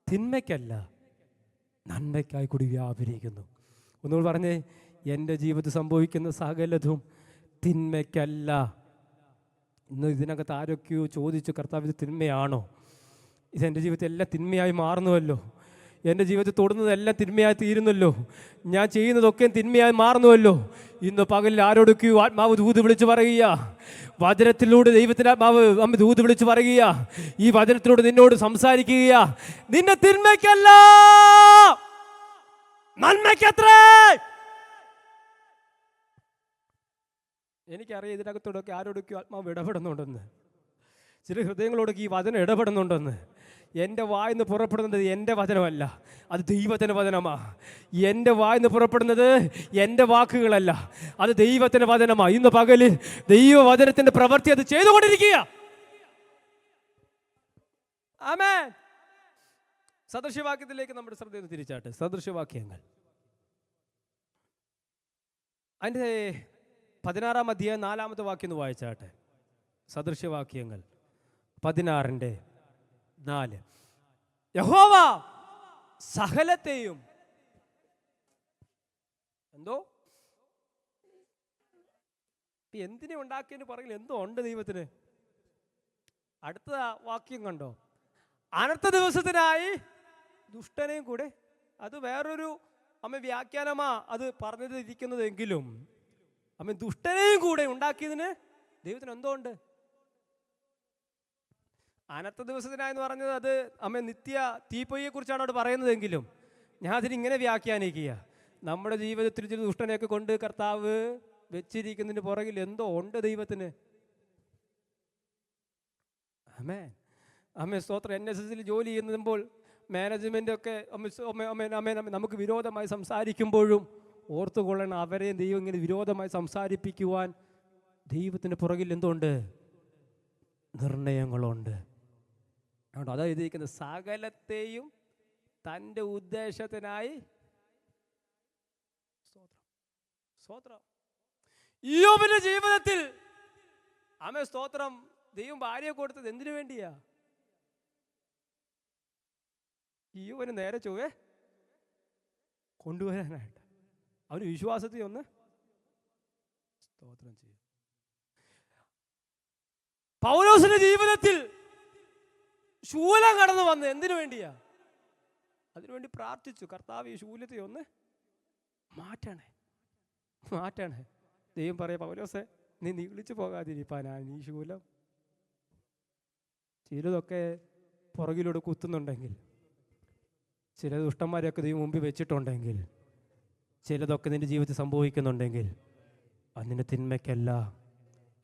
തിന്മയ്ക്കല്ല, നന്മയ്ക്കായി കൂടി വ്യാപരിക്കുന്നു. ഒന്നുകൂടി പറഞ്ഞേ, എൻ്റെ ജീവിതത്തിൽ സംഭവിക്കുന്ന സകലതും തിന്മയ്ക്കല്ല. ഇന്ന് ഇതിനകത്ത് ആരൊക്കെയോ ചോദിച്ചു, കർത്താവ് ഇത് തിന്മയാണോ? ഇതെൻ്റെ ജീവിതത്തിൽ എല്ലാം തിന്മയായി മാറുന്നുവല്ലോ, എൻ്റെ ജീവിതത്തിൽ തൊടുന്നതെല്ലാം തിന്മയായി തീരുന്നല്ലോ, ഞാൻ ചെയ്യുന്നതൊക്കെ തിന്മയായി മാറുന്നുവല്ലോ. ഇന്ന് പകലിൽ ആരോടൊക്കെയോ ആത്മാവ് ദൂത് വിളിച്ച് പറയുക, വചനത്തിലൂടെ ദൈവത്തിൻ്റെ ആത്മാവ് അമ്മ ദൂത് വിളിച്ച് പറയുക, ഈ വചനത്തിലൂടെ നിന്നോട് സംസാരിക്കുക, നിന്നെ തിന്മയ്ക്കല്ല നന്മയ്ക്കത്രേ. എനിക്കറിയാം ഇതിനകത്തോടൊക്കെ ആരോടൊക്കെയോ ആത്മാവ് ഇടപെടുന്നുണ്ടെന്ന്, ചില ഹൃദയങ്ങളോടൊക്കെ ഈ വചനം ഇടപെടുന്നുണ്ടെന്ന്. എൻ്റെ വായിന്ന് പുറപ്പെടുന്നത് എൻ്റെ വചനമല്ല, അത് ദൈവത്തിൻ്റെ വചനമാണ്. എൻ്റെ വായിന്ന് പുറപ്പെടുന്നത് എൻ്റെ വാക്കുകളല്ല, അത് ദൈവത്തിൻ്റെ വചനമാണ്. ഇന്ന് പകലിൽ ദൈവവചനത്തിൻ്റെ പ്രവൃത്തി അത് ചെയ്തുകൊണ്ടിരിക്കുക. ആമേൻ. സദൃശ്യവാക്യത്തിലേക്ക് നമ്മുടെ ശ്രദ്ധ തിരിച്ചാട്ടെ. സദൃശ്യവാക്യങ്ങൾ അതിൻ്റെ 16-ാം അധ്യായം 4-ാമത്തെ വാക്യം ഒന്ന് വായിച്ചാട്ടെ. സദൃശ്യവാക്യങ്ങൾ 16:4. യഹോവ സകലത്തെയും എന്തോ എന്തിനെ ഉണ്ടാക്കിയതിന് പറയില്ല, എന്തോ ഉണ്ട് ദൈവത്തിന്. അടുത്ത വാക്യം കണ്ടോ, അനർത്ഥ ദിവസത്തിനായി ദുഷ്ടനെയും കൂടെ. അത് വേറൊരു വ്യാഖ്യാനമാ അത് പറഞ്ഞിരിക്കുന്നതെങ്കിലും ദുഷ്ടനെയും കൂടെ ഉണ്ടാക്കിയതിന് ദൈവത്തിന് എന്തോ ഉണ്ട്. അനർത്ഥ ദിവസത്തിനായെന്ന് പറഞ്ഞത് അത് നിത്യ തീപ്പൊയ്യെ കുറിച്ചാണ് അവിടെ പറയുന്നതെങ്കിലും ഞാൻ അതിനിങ്ങനെ വ്യാഖ്യാനിക്കുക, നമ്മുടെ ജീവിതത്തിൽ ചില ദുഷ്ടനെയൊക്കെ കൊണ്ട് കർത്താവ് വെച്ചിരിക്കുന്നതിന് പുറകിൽ എന്തോ ഉണ്ട് ദൈവത്തിന്. സ്തോത്രം. NSSൽ ജോലി ചെയ്യുമ്പോൾ മാനേജ്മെൻ്റ് ഒക്കെ നമുക്ക് വിരോധമായി സംസാരിക്കുമ്പോഴും ഓർത്തുകൊള്ളണം, അവരെയും ദൈവം ഇങ്ങനെ വിരോധമായി സംസാരിപ്പിക്കുവാൻ ദൈവത്തിന് പുറകിൽ എന്തുണ്ട്? നിർണയങ്ങളുണ്ട്. അതുകൊണ്ട് അതാ എഴുതിയിരിക്കുന്നത്, സകലത്തെയും തൻ്റെ ഉദ്ദേശത്തിനായി. സ്തോത്രം. ഇയ്യോബിന്റെ ജീവിതത്തിൽ സ്തോത്രം, ദൈവം ഭാര്യയെ കൊടുത്തത് എന്തിനു വേണ്ടിയാ? ഇയ്യോബിനെ നേരെ ചൊവ്വേ കൊണ്ടുവരാനായിട്ട്. അവന് വിശ്വാസത്തിൽ ഒന്ന് സ്തോത്രം ചെയ്യും. പൗലോസിന്റെ ജീവിതത്തിൽ ശൂലം കടന്നു വന്ന് എന്തിനു വേണ്ടിയാ? അതിനുവേണ്ടി പ്രാർത്ഥിച്ചു, കർത്താവ് ഈ ശൂലത്തെ ഒന്ന് മാറ്റണേ. ദൈവം പറയാ, പൗലോസേ നീ വിളിച്ചു പോകാതിരിപ്പാനാണ് ഈ ശൂലം. ചിലതൊക്കെ പുറകിലൂടെ കുത്തുന്നുണ്ടെങ്കിൽ, ചില ദുഷ്ടന്മാരെയൊക്കെ ദൈവം മുമ്പിൽ വെച്ചിട്ടുണ്ടെങ്കിൽ, ചിലതൊക്കെ നിന്റെ ജീവിതത്തിൽ സംഭവിക്കുന്നുണ്ടെങ്കിൽ അതിൻ്റെ തിന്മയ്ക്കല്ല,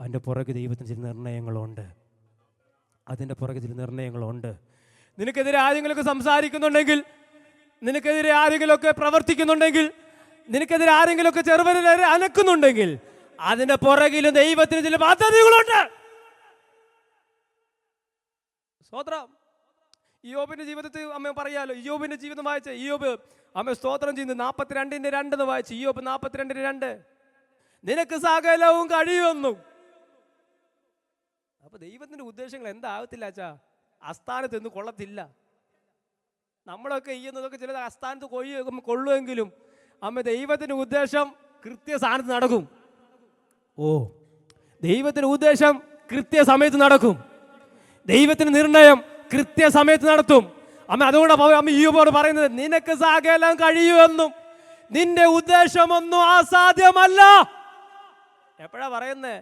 അതിൻ്റെ പുറകെ ദൈവത്തിന് ചില നിർണയങ്ങളുണ്ട്. നിനക്കെതിരെ ആരെങ്കിലുമൊക്കെ സംസാരിക്കുന്നുണ്ടെങ്കിൽ, നിനക്കെതിരെ ആരെങ്കിലുമൊക്കെ പ്രവർത്തിക്കുന്നുണ്ടെങ്കിൽ, നിനക്കെതിരെ ആരെങ്കിലുമൊക്കെ ചെറുവരെ അനക്കുന്നുണ്ടെങ്കിൽ അതിൻ്റെ പുറകിലും ദൈവത്തിന് ചില പദ്ധതികളുണ്ട്. സ്തോത്രം. ഇയ്യോബിന്റെ ജീവിതത്തിൽ പറയാലോ, ഇയ്യോബിന്റെ ജീവിതം വായിച്ച ഇയ്യോബ് സ്തോത്രം ചെയ്യുന്നു. 42:2 വായിച്ചു. ഇയ്യോബ് 42:2, നിനക്ക് സകലവും കഴിയുമെന്നും. അപ്പൊ ദൈവത്തിന്റെ ഉദ്ദേശങ്ങൾ എന്താകത്തില്ല അച്ഛാ, അസ്ഥാനത്ത് നിന്ന് കൊള്ളത്തില്ല. നമ്മളൊക്കെ ചെയ്യുന്നതൊക്കെ ചിലത് അസ്ഥാനത്ത് കൊള്ളുമെങ്കിലും ദൈവത്തിന്റെ ഉദ്ദേശം കൃത്യസ്ഥാനത്ത് നടക്കും. ദൈവത്തിന്റെ ഉദ്ദേശം കൃത്യസമയത്ത് നടക്കും. ദൈവത്തിന്റെ നിർണയം കൃത്യസമയത്ത് നടത്തും. അതുകൊണ്ട് ഇയ്യോബോട് പറയുന്നത്, നിനക്ക് സകലം കഴിയുമെന്നും നിന്റെ ഉദ്ദേശമൊന്നും അസാധ്യമല്ല. എപ്പോഴാ പറയുന്നേ?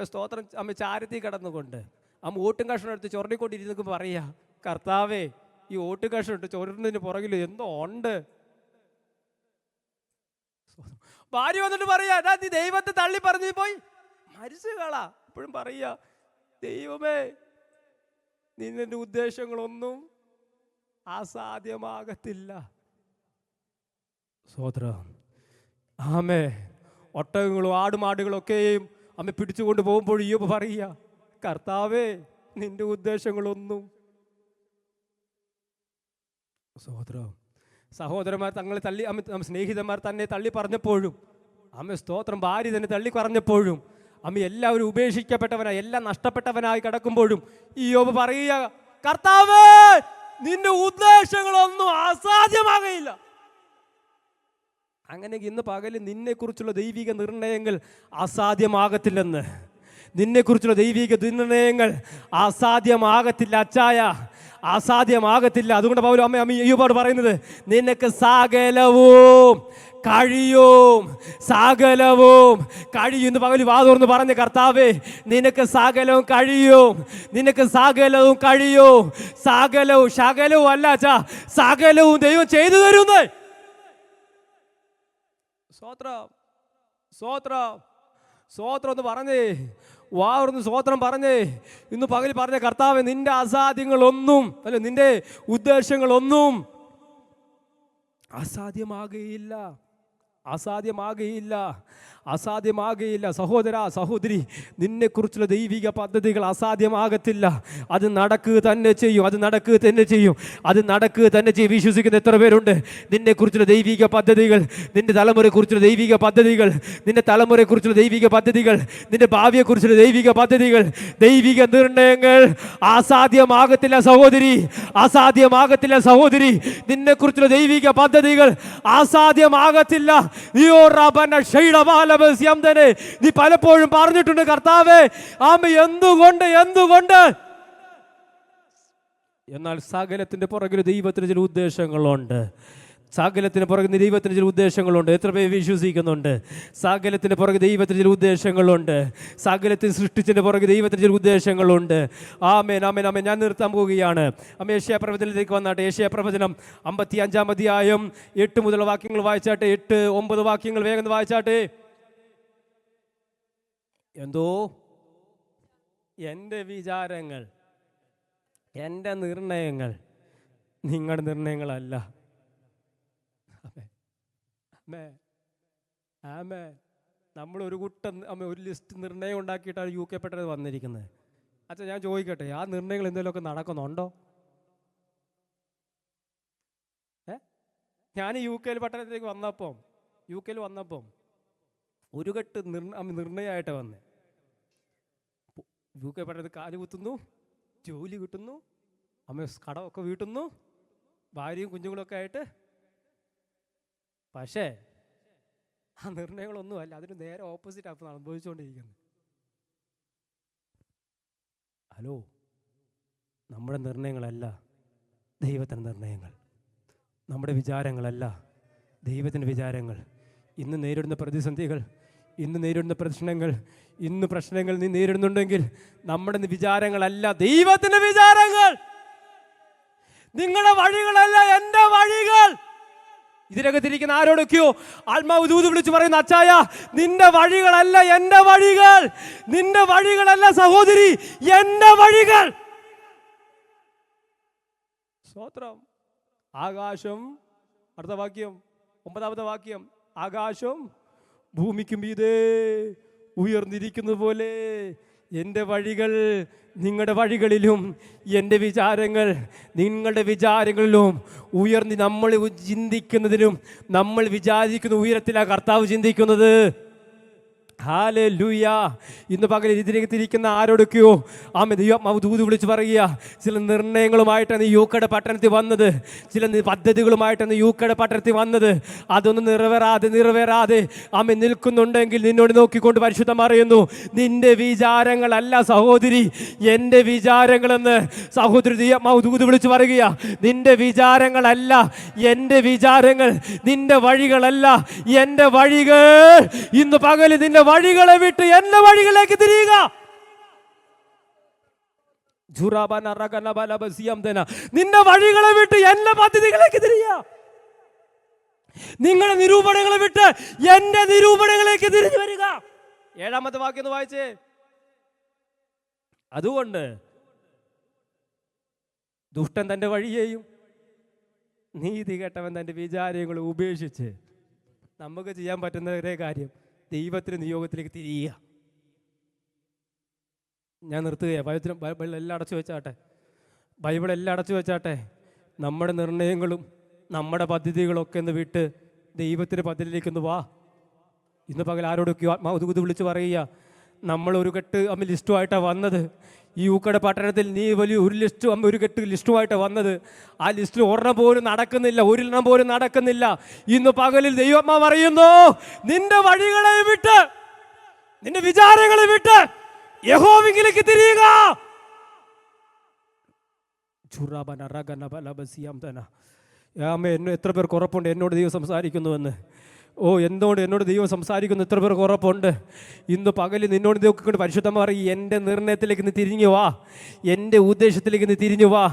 സ്തോത്രം. ചാരത്തി കിടന്നുകൊണ്ട് ഓട്ടും കഷ്ണം എടുത്ത് ചൊരണ്ടിക്കൊണ്ടിരുന്നൊക്കെ പറയാ, കർത്താവേ ഈ ഓട്ടും കഷ്ണം ഇട്ട് ചൊരുന്നതിന് പുറകിൽ എന്തോ ഉണ്ട്. ഭാര്യ വന്നിട്ട് പറയാ, നീ ദൈവത്തെ തള്ളി പറഞ്ഞു പോയി മരിച്ചു കളാ. ഇപ്പോഴും പറയാ, ദൈവമേ നിന്റെ ഉദ്ദേശങ്ങളൊന്നും അസാധ്യമാകത്തില്ല. സ്തോത്രം. ഒട്ടകങ്ങളും ആടുമാടുകളൊക്കെയും പിടിച്ചുകൊണ്ട് പോകുമ്പോൾ ഇയ്യോബ് പറയുക, കർത്താവേ നിന്റെ ഉദ്ദേശങ്ങളൊന്നും. സ്തോത്രം. സഹോദരന്മാർ തങ്ങളെ തള്ളി, സ്നേഹിതന്മാർ തന്നെ തള്ളി പറഞ്ഞപ്പോഴും, സ്തോത്രം, ഭാര്യ തന്നെ തള്ളി പറഞ്ഞപ്പോഴും, എല്ലാവരും ഉപേക്ഷിക്കപ്പെട്ടവനായി, എല്ലാം നഷ്ടപ്പെട്ടവനായി കിടക്കുമ്പോഴും ഇയ്യോബ് പറയുക, കർത്താവേ, നിന്റെ ഉദ്ദേശങ്ങളൊന്നും അസാധ്യമാകയില്ല. അങ്ങനെ ഇന്ന് പകല് നിന്നെക്കുറിച്ചുള്ള ദൈവിക നിർണയങ്ങൾ അസാധ്യമാകത്തില്ലെന്ന്, നിന്നെക്കുറിച്ചുള്ള ദൈവിക നിർണയങ്ങൾ അസാധ്യമാകത്തില്ല അച്ചായ, അസാധ്യമാകത്തില്ല. അതുകൊണ്ട് പൗലോസ് അമ്മ ഇയ്യോബോട് പറയുന്നത്, നിനക്ക് സകലവും കഴിയും, സകലവും കഴിയും. ഇന്ന് പകല് വാതുറന്ന് പറഞ്ഞ കർത്താവേ, നിനക്ക് സകലവും കഴിയും, നിനക്ക് സകലവും കഴിയും. സകലവും, ശകലവും അല്ല അച്ഛാ, സകലവും ദൈവം ചെയ്തു തരുന്നേ. സ്തോത്രം, സ്തോത്രം, സ്തോത്രം എന്ന് പറഞ്ഞേ, വാർന്ന് സ്തോത്രം പറഞ്ഞേ. ഇന്ന് പകൽ പറഞ്ഞ കർത്താവേ, നിന്റെ അസാധ്യങ്ങളൊന്നും അല്ല, നിന്റെ ഉദ്ദേശങ്ങളൊന്നും അസാധ്യമാകുകയില്ല, അസാധ്യമാകുകയില്ല, അസാധ്യമാകുകയില്ല. സഹോദര, സഹോദരി, നിന്നെക്കുറിച്ചുള്ള ദൈവിക പദ്ധതികൾ അസാധ്യമാകത്തില്ല. അത് നടക്കുക തന്നെ ചെയ്യും, അത് നടക്കുക തന്നെ ചെയ്യും, അത് നടക്കുക തന്നെ ചെയ്യും. വിശ്വസിക്കുന്ന എത്ര പേരുണ്ട്? നിന്നെക്കുറിച്ചുള്ള ദൈവിക പദ്ധതികൾ, നിന്റെ തലമുറയെക്കുറിച്ചുള്ള ദൈവിക പദ്ധതികൾ, നിന്റെ തലമുറയെക്കുറിച്ചുള്ള ദൈവിക പദ്ധതികൾ, നിന്റെ ഭാവിയെക്കുറിച്ചുള്ള ദൈവിക പദ്ധതികൾ, ദൈവിക നിർണയങ്ങൾ അസാധ്യമാകത്തില്ല സഹോദരി, അസാധ്യമാകത്തില്ല സഹോദരി. നിന്നെക്കുറിച്ചുള്ള ദൈവിക പദ്ധതികൾ അസാധ്യമാകത്തില്ല. നീ പലപ്പോഴും പറഞ്ഞിട്ടുണ്ട്, കർത്താവേ, എന്തുകൊണ്ട്, എന്തുകൊണ്ട്? എന്നാൽ സകലത്തിന്റെ പുറകിൽ ദൈവത്തിന് ചില ഉദ്ദേശങ്ങളുണ്ട്. സകലത്തിന് പുറകിൽ ദൈവത്തിന് ചില ഉദ്ദേശങ്ങളുണ്ട്. എത്ര പേര് വിശ്വസിക്കുന്നുണ്ട്? സകലത്തിന് പുറകിൽ ദൈവത്തിന് ചില ഉദ്ദേശങ്ങളുണ്ട്. സകലത്തിന് സൃഷ്ടിച്ചതിൻ്റെ പുറകിൽ ദൈവത്തിന് ചില ഉദ്ദേശങ്ങളുണ്ട്. ആമേൻ, ആമേൻ, ആമേൻ. ഞാൻ നിർത്താൻ പോവുകയാണ്. യേശയ്യാ പ്രവചനത്തിലേക്ക് വന്നാട്ടെ. യേശയ്യാ പ്രവചനം 55-ാം അധ്യായം 8 മുതൽ വാക്യങ്ങൾ വായിച്ചാട്ടെ. 8-9 വാക്യങ്ങൾ വേഗം വായിച്ചാട്ടെ. എന്തോ എൻ്റെ വിചാരങ്ങൾ, എൻ്റെ നിർണയങ്ങൾ നിങ്ങളുടെ നിർണയങ്ങളല്ല. നമ്മൾ ഒരു കൂട്ടം ഒരു ലിസ്റ്റ് നിർണയം ഉണ്ടാക്കിയിട്ടാണ് UK പെട്ടത് വന്നിരിക്കുന്നത്. അച്ഛാ, ഞാൻ ചോദിക്കട്ടെ, ആ നിർണയങ്ങൾ എന്തെങ്കിലുമൊക്കെ നടക്കുന്നുണ്ടോ? ഞാൻ UK പട്ടണത്തിലേക്ക് വന്നപ്പം ഒരു കെട്ട് നിർണയമായിട്ട് വന്നേ. UK പട്ടണത്തിൽ കാല് കുത്തുന്നു, ജോലി കിട്ടുന്നു, കടമൊക്കെ വീട്ടുന്നു, ഭാര്യയും കുഞ്ഞുങ്ങളൊക്കെ ആയിട്ട്. പക്ഷേ ആ നിർണയങ്ങളൊന്നും അല്ല, അതിന് നേരെ ഓപ്പോസിറ്റ് ആണ് അനുഭവിച്ചുകൊണ്ടിരിക്കുന്നത്. ഹലോ, നമ്മുടെ നിർണയങ്ങളല്ല ദൈവത്തിൻ്റെ നിർണയങ്ങൾ, നമ്മുടെ വിചാരങ്ങളല്ല ദൈവത്തിൻ്റെ വിചാരങ്ങൾ. ഇന്ന് നേരിടുന്ന പ്രതിസന്ധികൾ, ഇന്ന് നേരിടുന്ന പ്രശ്നങ്ങൾ നീ നേരിടുന്നുണ്ടെങ്കിൽ നമ്മുടെ വിചാരങ്ങളല്ല ദൈവത്തിൻ്റെ വിചാരങ്ങൾ. നിങ്ങളുടെ വഴികളല്ല എൻ്റെ വഴികൾ. ഇതിനകത്തിരിക്കുന്ന ആരോടൊക്കെയോ ആത്മാവ് ദൂത് വിളിച്ച് പറയുന്ന, അച്ചായ, നിന്റെ വഴികളല്ല എൻ്റെ വഴികൾ, നിന്റെ വഴികളല്ല സഹോദരി, എൻ്റെ വഴികൾ. സ്തോത്രം. ആകാശം, അടുത്ത വാക്യം 9-ാമത്തെ വാക്യം, ആകാശം ഭൂമിക്കും മീതെ ഉയർന്നിരിക്കുന്നത് പോലെ എൻ്റെ വഴികൾ നിങ്ങളുടെ വഴികളിലും, എൻ്റെ വിചാരങ്ങൾ നിങ്ങളുടെ വിചാരങ്ങളിലും ഉയർന്ന് നമ്മൾ ചിന്തിക്കുന്നതിനും നമ്മൾ വിചാരിക്കുന്ന ഉയരത്തിലാണ് കർത്താവ് ചിന്തിക്കുന്നത്. ഹല്ലേലൂയ. ഇന്ന് പകൽ ഇതിനകത്തിരിക്കുന്ന ആരോടൊക്കെയോ ദൂത് വിളിച്ച് പറയുക, ചില നിർണയങ്ങളുമായിട്ടാണ് UK പട്ടണത്തിൽ വന്നത്, ചില പദ്ധതികളുമായിട്ടാണ് UK പട്ടണത്തിൽ വന്നത്. അതൊന്നും നിറവേറാതെ നിൽക്കുന്നുണ്ടെങ്കിൽ നിന്നോട് നോക്കിക്കൊണ്ട് പരിശുദ്ധം പറയുന്നു, നിന്റെ വിചാരങ്ങളല്ല സഹോദരി എൻ്റെ വിചാരങ്ങളെന്ന്. സഹോദരി ദൂത് വിളിച്ച് പറയുക, നിന്റെ വിചാരങ്ങളല്ല എൻ്റെ വിചാരങ്ങൾ, നിന്റെ വഴികളല്ല എൻ്റെ വഴികൾ. ഇന്ന് പകൽ നിന്റെ വഴികളെ വിട്ട് എന്റെ വഴികളിലേക്ക് തിരിയുക. നിന്റെ വഴികളെ വിട്ട് എന്റെ പദ്ധതികളിലേക്ക് തിരിയുക. നിങ്ങളുടെ നിരൂപണങ്ങളെ വിട്ട് എന്റെ നിരൂപണങ്ങളിലേക്ക് തിരിഞ്ഞു വരിക. 7-ാമത്തെ വാക്യം ഒന്ന് വായിച്ചേ. അതുകൊണ്ട് ദുഷ്ടൻ തന്റെ വഴിയെയും നീതി കെട്ടവൻ തന്റെ വിചാരങ്ങളും ഉപേക്ഷിച്ച് നമുക്ക് ചെയ്യാൻ പറ്റുന്ന ഒരേ കാര്യം, ദൈവത്തിന് നിയോഗത്തിലേക്ക് തിരിയുക. ഞാൻ നിർത്തുകയാണ്. ബൈബിൾ എല്ലാം അടച്ചു വെച്ചാട്ടെ, ബൈബിൾ എല്ലാം അടച്ചു വെച്ചാട്ടെ. നമ്മുടെ നിർണയങ്ങളും നമ്മുടെ പദ്ധതികളൊക്കെ ഒന്ന് വിട്ട് ദൈവത്തിൻ്റെ പദ്ധതിയിലേക്കൊന്ന് വാ. ഇന്ന് പകൽ ആരോടൊക്കെയോ ആത്മാവ് വിളിച്ച് പറയുക, നമ്മൾ ഒരു കെട്ട് അമ്മ ലിസ്റ്റുമായിട്ടാണ് വന്നത്. ഈ ഊക്കട പട്ടണത്തിൽ നീ വലിയ ഒരു കെട്ട് ലിസ്റ്റുമായിട്ടാണ് വന്നത്. ആ ലിസ്റ്റിൽ ഒരെണ്ണം പോലും നടക്കുന്നില്ല, ഒരെണ്ണം പോലും നടക്കുന്നില്ല. ഇന്ന് പകലിൽ ദൈവമ്മ പറയുന്നു, നിന്റെ വഴികളെ വിട്ട്, നിന്റെ വിചാരങ്ങളെ വിട്ട് യഹോവയിലേക്ക് തിരിയുക. എത്ര പേർക്ക് ഉറപ്പുണ്ട് എന്നോട് ദൈവം സംസാരിക്കുന്നുവെന്ന്? എന്നോട് ദൈവം സംസാരിക്കുന്നു എത്ര പേർക്ക് ഉറപ്പുണ്ട്? ഇന്ന് പകല് നിന്നോട് നോക്കിക്കൊണ്ട് പരിശുദ്ധം പറയും, എൻ്റെ നിർണയത്തിലേക്ക് നീ തിരിഞ്ഞു വാ, എൻ്റെ ഉദ്ദേശത്തിലേക്ക് നീ തിരിഞ്ഞു വാ.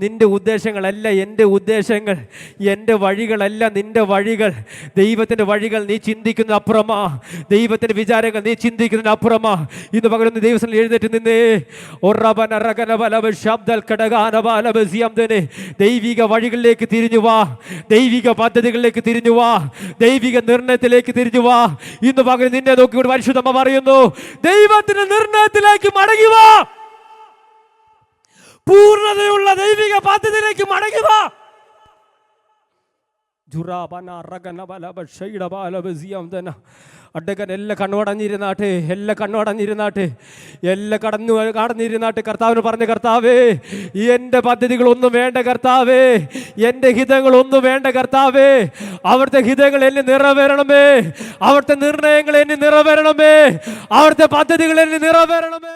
നിൻ്റെ ഉദ്ദേശങ്ങളല്ല എൻ്റെ ഉദ്ദേശങ്ങൾ, എൻ്റെ വഴികളല്ല നിൻ്റെ വഴികൾ. ദൈവത്തിൻ്റെ വഴികൾ നീ ചിന്തിക്കുന്ന അപ്പുറമാ, ദൈവത്തിൻ്റെ വിചാരങ്ങൾ നീ ചിന്തിക്കുന്നതിന് അപ്പുറമാ. ഇന്ന് പകലൊന്ന് ദൈവത്തിൽ എഴുന്നേറ്റ് നിന്നേ. ദൈവിക വഴികളിലേക്ക് തിരിഞ്ഞു വാ, ദൈവിക പദ്ധതികളിലേക്ക് തിരിഞ്ഞു വാ, ദൈവിക നിർണയത്തിലേക്ക് തിരിഞ്ഞു വാ. ഇന്ന് പകരം നിന്നെ നോക്കിക്കൊണ്ട് പരിശുദ്ധമ്മ പറയുന്നു, ദൈവത്തിന്റെ നിർണയത്തിലേക്ക് മടങ്ങി വാ, പൂർണ്ണതയുള്ള ദൈവിക പദ്ധതിയിലേക്ക് മടങ്ങി വാ. അഡ്ഡക്കൻ എല്ലാം കണ്ണോടഞ്ഞിരുന്നാട്ടെ, എല്ലാം കണ്ണോടഞ്ഞിരുന്നാട്ടെ, എല്ലാം കടന്നിരുന്നാട്ടെ. കർത്താവിന് പറഞ്ഞ, കർത്താവേ എൻ്റെ പദ്ധതികളൊന്നും വേണ്ട കർത്താവേ, എൻ്റെ ഹിതങ്ങളൊന്നും വേണ്ട കർത്താവേ, അവിടുത്തെ ഹിതങ്ങൾ എന്നെ നിറവേറണമേ, അവിടുത്തെ നിർണയങ്ങൾ എന്നെ നിറവേറണമേ, അവിടുത്തെ പദ്ധതികൾ എന്നെ നിറവേറണമേ.